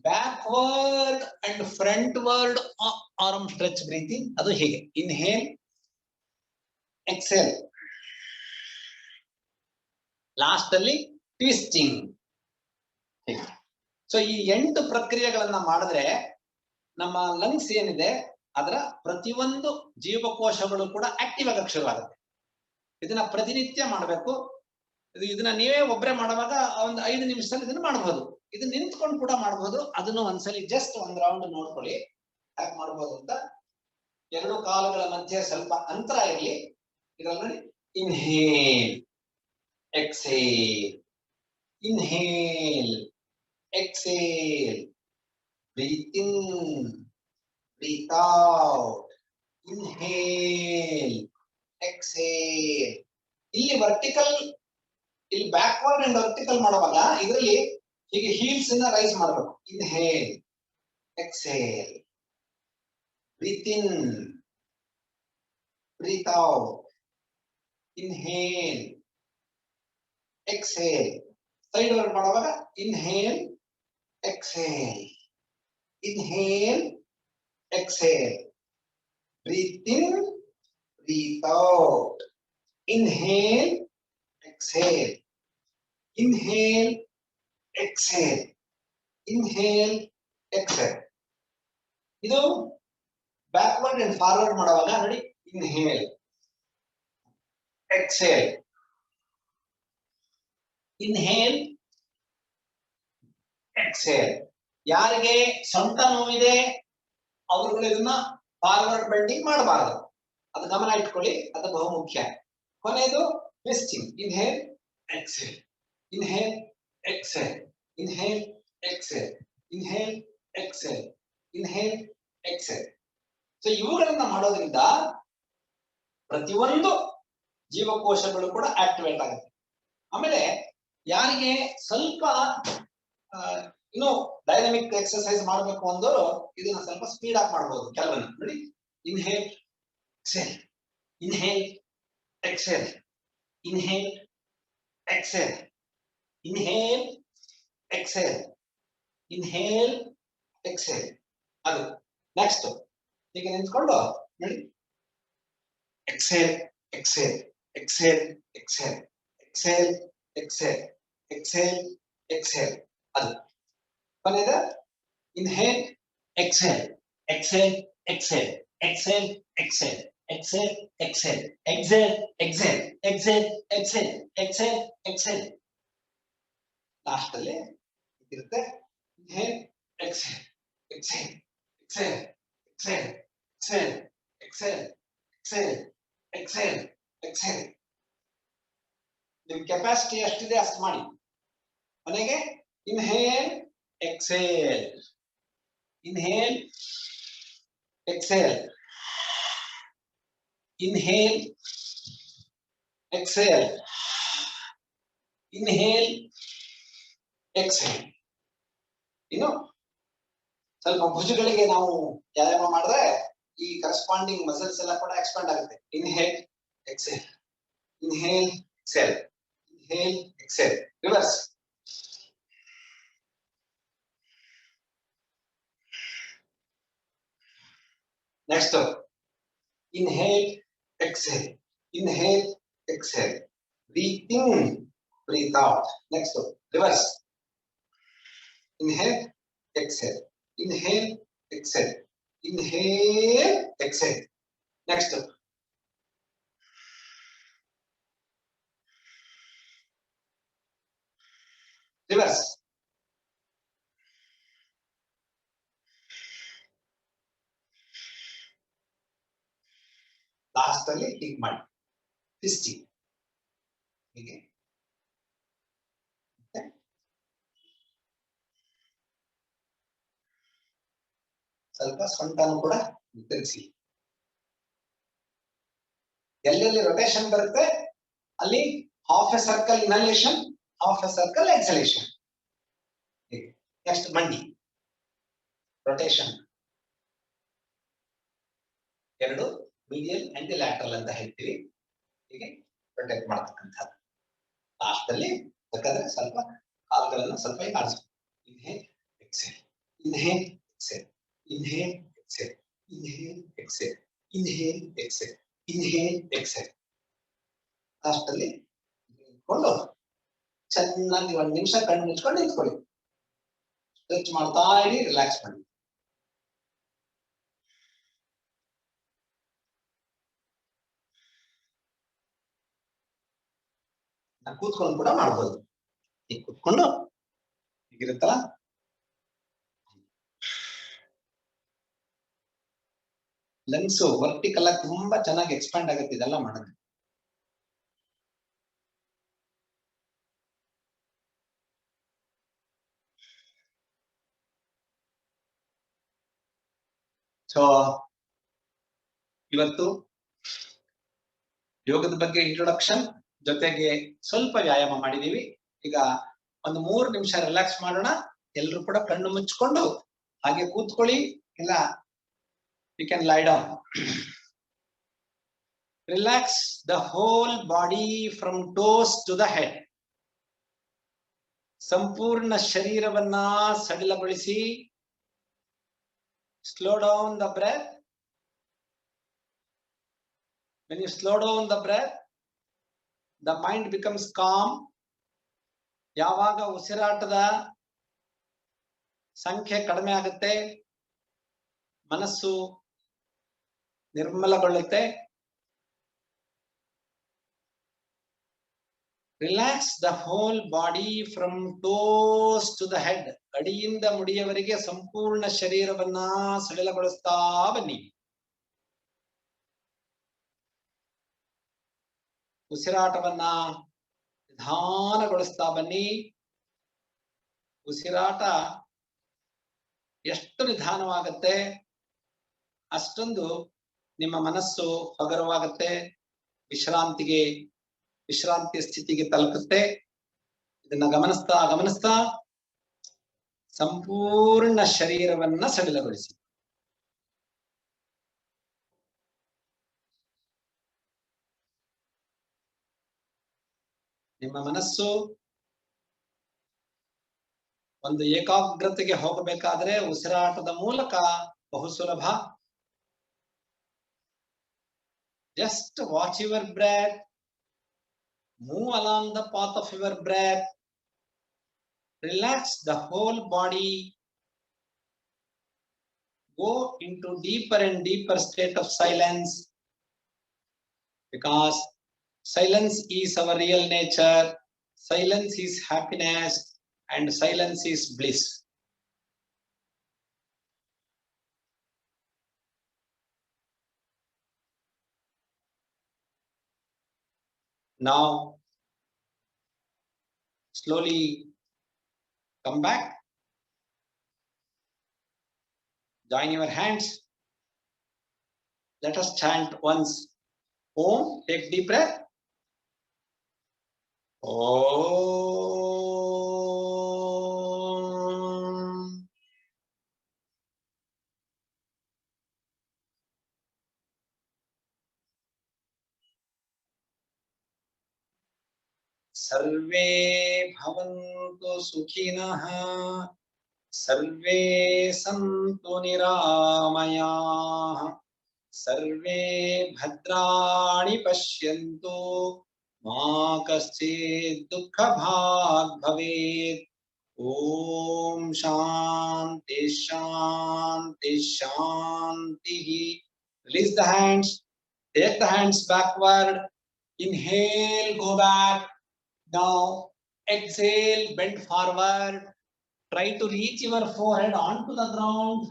backward and frontward arm stretch breathing. ಅದು ಹೀಗೆ inhale, exhale, last ಅಲ್ಲಿ twisting. So ಈ 8 ಪ್ರಕ್ರಿಯೆಗಳನ್ನ ಮಾಡಿದ್ರೆ ನಮ್ಮ lungs ಏನಿದೆ ಅದರ ಪ್ರತಿಯೊಂದು ಜೀವಕೋಶಗಳು ಕೂಡ ಆಕ್ಟಿವ್ ಆಗಕ್ಕೆ ಶುರುವಾಗುತ್ತೆ. ಇದನ್ನ ಪ್ರತಿನಿತ್ಯ ಮಾಡಬೇಕು. ಇದನ್ನ ನೀವೇ ಒಬ್ಬರೇ ಮಾಡುವಾಗ ಒಂದು 5 ನಿಮಿಷದಲ್ಲಿ ಇದನ್ನ ಮಾಡಬಹುದು. ಇದು ನಿಂತ್ಕೊಂಡು ಕೂಡ ಮಾಡಬಹುದು. ಅದನ್ನು ಒಂದ್ಸಲಿ ಜಸ್ಟ್ ಒಂದ್ ರೌಂಡ್ ನೋಡ್ಕೊಳ್ಳಿ ಹೇಗೆ ಮಾಡಬಹುದು ಅಂತ. 2 ಕಾಲುಗಳ ಮಧ್ಯೆ ಸ್ವಲ್ಪ ಅಂತರ ಇರಲಿ. ಇದರಲ್ಲಿ ನೋಡಿ, inhale exhale, inhale exhale, breathe in breathe out, inhale exhale. ಇಲ್ಲಿ ವರ್ಟಿಕಲ್, ಇಲ್ಲಿ ಬ್ಯಾಕ್ವರ್ಡ್ ಅಂಡ್ ವರ್ಟಿಕಲ್ ಮಾಡುವಾಗ ಇದರಲ್ಲಿ ಹೀಗೆ ಹೀಲ್ಸ್ ಅನ್ನ ರೈಸ್ ಮಾಡಬೇಕು. Inhale exhale, breathe in breathe out, inhale exhale. Sideward ಮಾಡುವಾಗ inhale exhale, inhale exhale, breathe in breathe out, inhale exhale, inhale exhale, inhale exhale. ಇದು backward and forward ಮಾಡುವಾಗ ನೋಡಿ, inhale exhale, inhale exhale. ಯಾರಿಗೆ ಸೊಂಟ ನೋವಿದೆ ಅವರುಗಳು ಇದನ್ನ forward bending ಮಾಡಬಾರದು, ಅದು ಗಮನ ಇಟ್ಕೊಳ್ಳಿ, ಅದು ಬಹುಮುಖ್ಯ. ಕೊನೆಯದು twisting. Inhale exhale, inhale exhale, inhale exhale, inhale exhale, inhale exhale. So ಇವುಗಳನ್ನ ಮಾಡೋದ್ರಿಂದ ಪ್ರತಿಯೊಂದು ಜೀವಕೋಶಗಳು ಕೂಡ ಆಕ್ಟಿವೇಟ್ ಆಗುತ್ತೆ. ಆಮೇಲೆ ಯಾರಿಗೆ ಸ್ವಲ್ಪ ಇನ್ನು ಡೈನಮಿಕ್ ಎಕ್ಸರ್ಸೈಸ್ ಮಾಡಬೇಕು ಅಂದವರು ಇದನ್ನ ಸ್ವಲ್ಪ ಸ್ಪೀಡ್ ಆಗಿ ಮಾಡಬಹುದು. ಕೆಲವನ್ನ ನೋಡಿ, inhale exhale, inhale exhale, inhale exhale, inhale exhale, inhale exhale. ಅದು ನೆಕ್ಸ್ಟ್ ಈಗ ನಿಂತ್ಕೊಂಡು ನೋಡಿ, exhale exhale exhale exhale exhale exhale exhale exhale. ಅದು ಕೊನೆಯದ inhale exhale exhale exhale exhale exhale exhale exhale exhale exhale exhale exhale exhale exhale. Last ಅಲ್ಲಿ ಇರುತ್ತೆ inhale exhale exhale exhale exhale exhale exhale exhale exhale exhale. ನಿಮ್ capacity ಎಷ್ಟಿದೆ ಅಷ್ಟು ಮಾಡಿ. ಕೊನೆಗೆ inhale exhale, inhale exhale, inhale exhale, inhale exhale. ಇನ್ನು ಸ್ವಲ್ಪ ಭುಜಗಳಿಗೆ ನಾವು ವ್ಯಾಯಾಮ ಮಾಡಿದ್ರೆ ಈ ಕರೆಸ್ಪಾಂಡಿಂಗ್ ಮಸಲ್ಸ್ ಎಲ್ಲ ಕೂಡ ಎಕ್ಸ್ಪಾಂಡ್ ಆಗುತ್ತೆ. Inhale exhale, inhale exhale, inhale exhale. Reverse. Next inhale exhale, inhale exhale, breathe in breathe out. Next reverse. Inhale exhale, inhale exhale, inhale exhale. Next reverse. Last ಅಲ್ಲಿ ಹೀಗೆ ಮಾಡಿ, ಟ್ವಿಸ್ಟಿಂಗ್ ಹೀಗೆ. ಸ್ವಲ್ಪ ಸೊಂಟನು ಕೂಡ ತಿರುಗಿಸಿ. ಎಲ್ಲೆಲ್ಲಿ ರೊಟೇಷನ್ ಬರುತ್ತೆ ಅಲ್ಲಿ half A circle inhalation, half A circle ಎಕ್ಸಲೇಷನ್. Next ಮಂಡಿ ರೊಟೇಷನ್, ಎರಡು ಮೀಡಿಯಲ್ ಅಂಡ್ ಲ್ಯಾಟರಲ್ ಅಂತ ಹೇಳ್ತೀವಿ. ಹೀಗೆ ಪ್ರೊಟೆಕ್ಟ್ ಮಾಡ್ತಕ್ಕಂಥದ್ದು. ಲಾಸ್ಟ್ ಅಲ್ಲಿ ಬೇಕಾದ್ರೆ ಸ್ವಲ್ಪ ಕಾಲುಗಳನ್ನು ಸ್ವಲ್ಪ ಕಾಣಿಸ್ಬೇಕು. Inhale exhale, inhale exhale, inhale exhale, inhale exhale, inhale exhale, inhale exhale. Last ಅಲ್ಲಿ ನಿಂತ್ಕೊಂಡು ಚೆನ್ನಾಗಿ 1 ನಿಮಿಷ ಕಣ್ಣು ಮುಚ್ಕೊಂಡು ನಿಂತ್ಕೊಳ್ಳಿ. ಸ್ಟ್ರೆಚ್ ಮಾಡ್ತಾ ಇರಿ, ರಿಲ್ಯಾಕ್ಸ್ ಮಾಡಿ. ಕೂತ್ಕೊಂಡು ಕೂಡ ಮಾಡ್ಬೋದು. ಈಗ ಕೂತ್ಕೊಂಡು ಹೀಗಿರುತ್ತಲ್ಲ, ಲಂಗ್ಸ್ ವರ್ಟಿಕಲ್ ಆಗಿ ತುಂಬಾ ಚೆನ್ನಾಗಿ ಎಕ್ಸ್ಪ್ಯಾಂಡ್ ಆಗುತ್ತೆ ಇದೆಲ್ಲ ಮಾಡೋದು. ಸೊ ಇವತ್ತು ಯೋಗದ ಬಗ್ಗೆ ಇಂಟ್ರೊಡಕ್ಷನ್ ಜೊತೆಗೆ ಸ್ವಲ್ಪ ವ್ಯಾಯಾಮ ಮಾಡಿದೀವಿ. ಈಗ ಒಂದು 3 ನಿಮಿಷ ರಿಲ್ಯಾಕ್ಸ್ ಮಾಡೋಣ. ಎಲ್ರು ಕೂಡ ಕಣ್ಣು ಮುಚ್ಕೊಂಡು ಹಾಗೆ ಕೂತ್ಕೊಳ್ಳಿ, ಇಲ್ಲ you can lie down. Relax the whole body from toes to the head. ಸಂಪೂರ್ಣ ಶರೀರವನ್ನ ಸಡಿಲಗೊಳಿಸಿ. Slow down the breath. When you slow down the breath, the mind becomes calm. ಯಾವಾಗ ಉಸಿರಾಟದ ಸಂಖ್ಯೆ ಕಡಿಮೆ ಆಗುತ್ತೆ, ಮನಸ್ಸು ನಿರ್ಮಲಗೊಳ್ಳುತ್ತೆ. Relax the whole body from toes to the head. ಅಡಿಯಿಂದ ಮುಡಿಯವರೆಗೆ ಸಂಪೂರ್ಣ ಶರೀರವನ್ನ ಸಡಿಲಗೊಳಿಸ್ತಾ ಬನ್ನಿ. ಉಸಿರಾಟವನ್ನ ನಿಧಾನಗೊಳಿಸ್ತಾ ಬನ್ನಿ. ಉಸಿರಾಟ ಎಷ್ಟು ನಿಧಾನವಾಗುತ್ತೆ ಅಷ್ಟೊಂದು ನಿಮ್ಮ ಮನಸ್ಸು ಹಗುರವಾಗುತ್ತೆ, ವಿಶ್ರಾಂತಿಯ ಸ್ಥಿತಿಗೆ ತಲುಪುತ್ತೆ. ಇದನ್ನ ಗಮನಿಸ್ತಾ ಸಂಪೂರ್ಣ ಶರೀರವನ್ನ ಸಡಿಲಗೊಳಿಸಿ. ನಿಮ್ಮ ಮನಸ್ಸು ಒಂದು ಏಕಾಗ್ರತೆಗೆ ಹೋಗಬೇಕಾದ್ರೆ ಉಸಿರಾಟದ ಮೂಲಕ ಬಹು ಸುಲಭ. Just watch your breath, move along the path of your breath, relax the whole body, go into deeper and deeper state of silence, because silence is our real nature, silence is happiness, and silence is bliss. Now, slowly come back. Join your hands. Let us chant once. Om. Take deep breath. Om. सर्वे भवन्तु सुखिनः, सर्वे सन्तु निरामयाः, सर्वे भद्राणि पश्यन्तु, मा कश्चित् दुःखभाग् भवेत्. ओम शांति शांति शांति. Release the hands. Take the hands backward. Inhale, go back. Now exhale, bend forward. Try to reach your forehead onto the ground.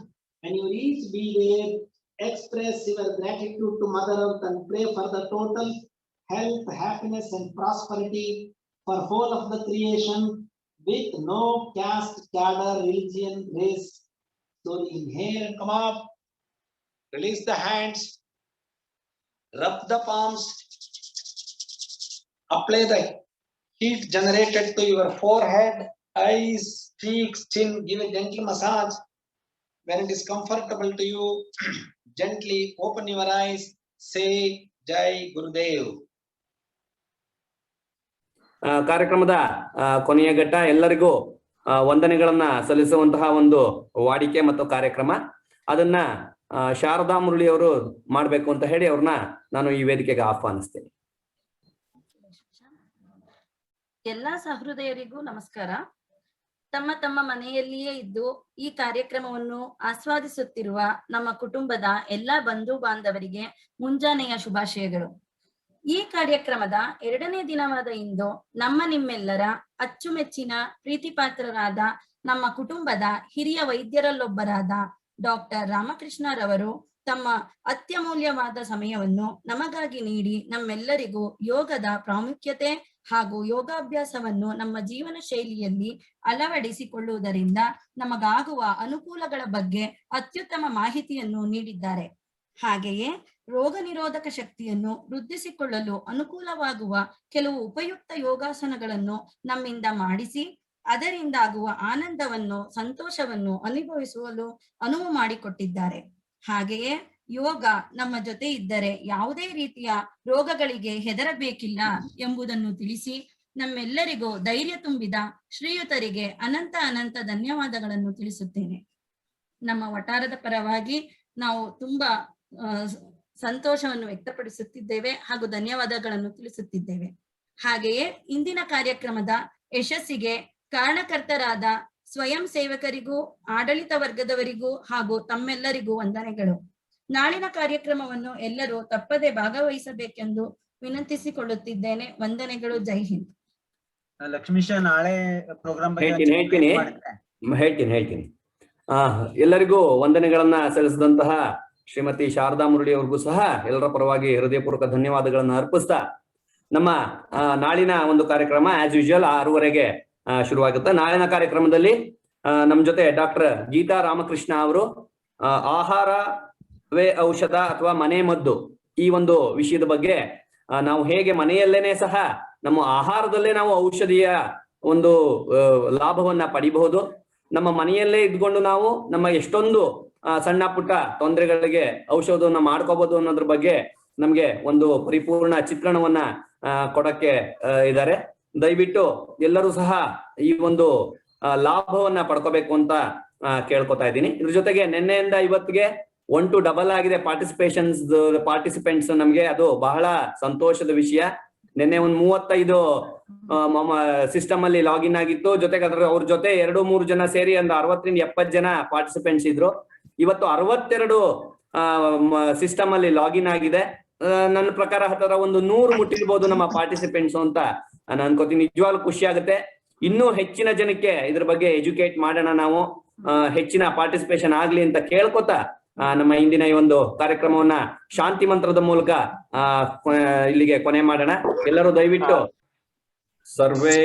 When you reach, be there. Express your gratitude to Mother Earth and pray for the total health, happiness and prosperity for whole of the creation with no caste, cadre, religion, race. So inhale and come up. Release the hands. Rub the palms. Apply the heat generated to your forehead, eyes, cheeks, chin. Give a gentle massage. When it is comfortable to you, gently open your eyes. Say Jai Gurudev. ಕಾರ್ಯಕ್ರಮದ ಕೊನೆಯ ಘಟ್ಟ. ಎಲ್ಲರಿಗೂ ವಂದನೆಗಳನ್ನ ಸಲ್ಲಿಸುವಂತಹ ಒಂದು ವಾಡಿಕೆ ಮತ್ತು ಕಾರ್ಯಕ್ರಮ. ಅದನ್ನ ಶಾರದಾ ಮುರಳಿ ಅವರು ಮಾಡ್ಬೇಕು ಅಂತ ಹೇಳಿ ಅವ್ರನ್ನ ನಾನು ಈ ವೇದಿಕೆಗೆ ಆಹ್ವಾನಿಸ್ತೇನೆ. ಎಲ್ಲಾ ಸಹೃದಯರಿಗೂ ನಮಸ್ಕಾರ. ತಮ್ಮ ತಮ್ಮ ಮನೆಯಲ್ಲಿಯೇ ಇದ್ದು ಈ ಕಾರ್ಯಕ್ರಮವನ್ನು ಆಸ್ವಾದಿಸುತ್ತಿರುವ ನಮ್ಮ ಕುಟುಂಬದ ಎಲ್ಲಾ ಬಂಧು ಬಾಂಧವರಿಗೆ ಮುಂಜಾನೆಯ ಶುಭಾಶಯಗಳು. ಈ ಕಾರ್ಯಕ್ರಮದ 2ನೇ ದಿನವಾದ ಇಂದು ನಿಮ್ಮೆಲ್ಲರ ಅಚ್ಚುಮೆಚ್ಚಿನ ಪ್ರೀತಿಪಾತ್ರರಾದ ನಮ್ಮ ಕುಟುಂಬದ ಹಿರಿಯ ವೈದ್ಯರಲ್ಲೊಬ್ಬರಾದ ಡಾಕ್ಟರ್ ರಾಮಕೃಷ್ಣರವರು ತಮ್ಮ ಅತ್ಯಮೂಲ್ಯವಾದ ಸಮಯವನ್ನು ನಮಗಾಗಿ ನೀಡಿ ನಮ್ಮೆಲ್ಲರಿಗೂ ಯೋಗದ ಪ್ರಾಮುಖ್ಯತೆ ಹಾಗೂ ಯೋಗಾಭ್ಯಾಸವನ್ನು ನಮ್ಮ ಜೀವನ ಶೈಲಿಯಲ್ಲಿ ಅಳವಡಿಸಿಕೊಳ್ಳುವುದರಿಂದ ನಮಗಾಗುವ ಅನುಕೂಲಗಳ ಬಗ್ಗೆ ಅತ್ಯುತ್ತಮ ಮಾಹಿತಿಯನ್ನು ನೀಡಿದ್ದಾರೆ. ಹಾಗೆಯೇ ರೋಗ ನಿರೋಧಕ ಶಕ್ತಿಯನ್ನು ವೃದ್ಧಿಸಿಕೊಳ್ಳಲು ಅನುಕೂಲವಾಗುವ ಕೆಲವು ಉಪಯುಕ್ತ ಯೋಗಾಸನಗಳನ್ನು ನಮ್ಮಿಂದ ಮಾಡಿಸಿ ಅದರಿಂದಾಗುವ ಆನಂದವನ್ನು ಸಂತೋಷವನ್ನು ಅನುಭವಿಸಲು ಅನುವು ಮಾಡಿಕೊಟ್ಟಿದ್ದಾರೆ. ಹಾಗೆಯೇ ಯೋಗ ನಮ್ಮ ಜೊತೆ ಇದ್ದರೆ ಯಾವುದೇ ರೀತಿಯ ರೋಗಗಳಿಗೆ ಹೆದರಬೇಕಿಲ್ಲ ಎಂಬುದನ್ನು ತಿಳಿಸಿ ನಮ್ಮೆಲ್ಲರಿಗೂ ಧೈರ್ಯ ತುಂಬಿದ ಶ್ರೀಯುತರಿಗೆ ಅನಂತ ಧನ್ಯವಾದಗಳನ್ನು ತಿಳಿಸುತ್ತೇನೆ. ನಮ್ಮ ವಠಾರದ ಪರವಾಗಿ ನಾವು ತುಂಬಾ ಸಂತೋಷವನ್ನು ವ್ಯಕ್ತಪಡಿಸುತ್ತಿದ್ದೇವೆ ಹಾಗೂ ಧನ್ಯವಾದಗಳನ್ನು ತಿಳಿಸುತ್ತಿದ್ದೇವೆ. ಹಾಗೆಯೇ ಇಂದಿನ ಕಾರ್ಯಕ್ರಮದ ಯಶಸ್ಸಿಗೆ ಕಾರಣಕರ್ತರಾದ ಸ್ವಯಂ ಸೇವಕರಿಗೂ ಆಡಳಿತ ವರ್ಗದವರಿಗೂ ಹಾಗೂ ತಮ್ಮೆಲ್ಲರಿಗೂ ವಂದನೆಗಳು. ನಾಳಿನ ಕಾರ್ಯಕ್ರಮವನ್ನು ಎಲ್ಲರೂ ತಪ್ಪದೆ ಭಾಗವಹಿಸಬೇಕೆಂದು ವಿನಂತಿಸಿಕೊಳ್ಳುತ್ತಿದ್ದೇನೆ. ವಂದನೆಗಳು. ಜೈ ಹಿಂದ್. ಲಕ್ಷ್ಮೀಶ, ನಾಳೆ ಪ್ರೋಗ್ರಾಮ್ ಹೇಳ್ತೀನಿ. ಎಲ್ಲರಿಗೂ ವಂದನೆಗಳನ್ನ ಸಲ್ಲಿಸಿದಂತಹ ಶ್ರೀಮತಿ ಶಾರದಾ ಮುರಳಿ ಅವ್ರಿಗೂ ಸಹ ಎಲ್ಲರ ಪರವಾಗಿ ಹೃದಯಪೂರ್ವಕ ಧನ್ಯವಾದಗಳನ್ನ ಅರ್ಪಿಸ್ತಾ ನಮ್ಮ ನಾಳಿನ ಒಂದು ಕಾರ್ಯಕ್ರಮ ಆಸ್ ಯೂಶುವಲ್ 6:30ಗೆ ಶುರುವಾಗುತ್ತೆ. ನಾಳಿನ ಕಾರ್ಯಕ್ರಮದಲ್ಲಿ ನಮ್ಮ ಜೊತೆ ಡಾಕ್ಟರ್ ಗೀತಾ ರಾಮಕೃಷ್ಣ ಅವರು ಆಹಾರವೇ ಔಷಧ ಅಥವಾ ಮನೆ ಮದ್ದು ಈ ಒಂದು ವಿಷಯದ ಬಗ್ಗೆ ನಾವು ಹೇಗೆ ಮನೆಯಲ್ಲೇನೆ ಸಹ ನಮ್ಮ ಆಹಾರದಲ್ಲೇ ನಾವು ಔಷಧಿಯ ಒಂದು ಲಾಭವನ್ನ ಪಡಿಬಹುದು, ನಮ್ಮ ಮನೆಯಲ್ಲೇ ಇದ್ಕೊಂಡು ನಾವು ನಮ್ಮ ಎಷ್ಟೊಂದು ಸಣ್ಣ ಪುಟ್ಟ ತೊಂದರೆಗಳಿಗೆ ಔಷಧವನ್ನ ಮಾಡ್ಕೋಬಹುದು ಅನ್ನೋದ್ರ ಬಗ್ಗೆ ನಮ್ಗೆ ಒಂದು ಪರಿಪೂರ್ಣ ಚಿತ್ರಣವನ್ನ ಕೊಡಕ್ಕೆ ಇದ್ದಾರೆ. ದಯವಿಟ್ಟು ಎಲ್ಲರೂ ಸಹ ಈ ಒಂದು ಲಾಭವನ್ನ ಪಡ್ಕೋಬೇಕು ಅಂತ ಕೇಳ್ಕೊತಾ ಇದ್ದೀನಿ. ಇದ್ರ ಜೊತೆಗೆ ನಿನ್ನೆಯಿಂದ ಇವತ್ತಿಗೆ 1 to 2 ಆಗಿದೆ ಪಾರ್ಟಿಸಿಪೆಂಟ್ಸ್. ನಮ್ಗೆ ಅದು ಬಹಳ ಸಂತೋಷದ ವಿಷಯ. ನಿನ್ನೆ ಒಂದು 35 ಸಿಸ್ಟಮ್ ಅಲ್ಲಿ ಲಾಗಿನ್ ಆಗಿತ್ತು. ಜೊತೆಗೆ ಅವ್ರ ಜೊತೆ 2-3 ಜನ ಸೇರಿ ಒಂದು 60ರಿಂದ 70 ಜನ ಪಾರ್ಟಿಸಿಪೆಂಟ್ಸ್ ಇದ್ರು. ಇವತ್ತು 62 ಸಿಸ್ಟಮ್ ಅಲ್ಲಿ ಲಾಗಿನ್ ಆಗಿದೆ. ನನ್ನ ಪ್ರಕಾರ ಹತ್ತಿರ ಒಂದು 100 ಮುಟ್ಟಿರ್ಬೋದು ನಮ್ಮ ಪಾರ್ಟಿಸಿಪೆಂಟ್ಸ್ ಅಂತ ನಾನು ಅನ್ಕೋತೀನಿ. ನಿಜವಾಗ್ಲೂ ಖುಷಿ ಆಗುತ್ತೆ. ಇನ್ನೂ ಹೆಚ್ಚಿನ ಜನಕ್ಕೆ ಇದ್ರ ಬಗ್ಗೆ ಎಜುಕೇಟ್ ಮಾಡೋಣ, ನಾವು ಹೆಚ್ಚಿನ ಪಾರ್ಟಿಸಿಪೇಷನ್ ಆಗ್ಲಿ ಅಂತ ಕೇಳ್ಕೊತಾ ನಮ್ಮ ಇಂದಿನ ಈ ಒಂದು ಕಾರ್ಯಕ್ರಮವನ್ನ ಶಾಂತಿ ಮಂತ್ರದ ಮೂಲಕ ಇಲ್ಲಿಗೆ ಕೊನೆ ಮಾಡೋಣ. ಎಲ್ಲರೂ ದಯವಿಟ್ಟು ಸರ್ವೇ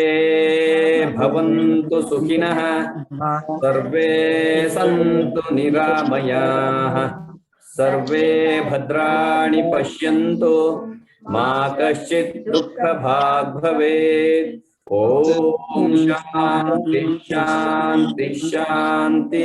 ಭವಂತು ಸುಖಿನಃ, ಸರ್ವೇ ಸಂತು ನಿರಾಮಯಾಃ, ಸರ್ವೇ ಭದ್ರಾಣಿ ಪಶ್ಯಂತು, ಮಾ ಕಶ್ಚಿತ್ ದುಃಖ ಭಾಗ್ ಭವೇತ್. ಓಂ ಶಾಂತಿ ಶಾಂತಿ ಶಾಂತಿ.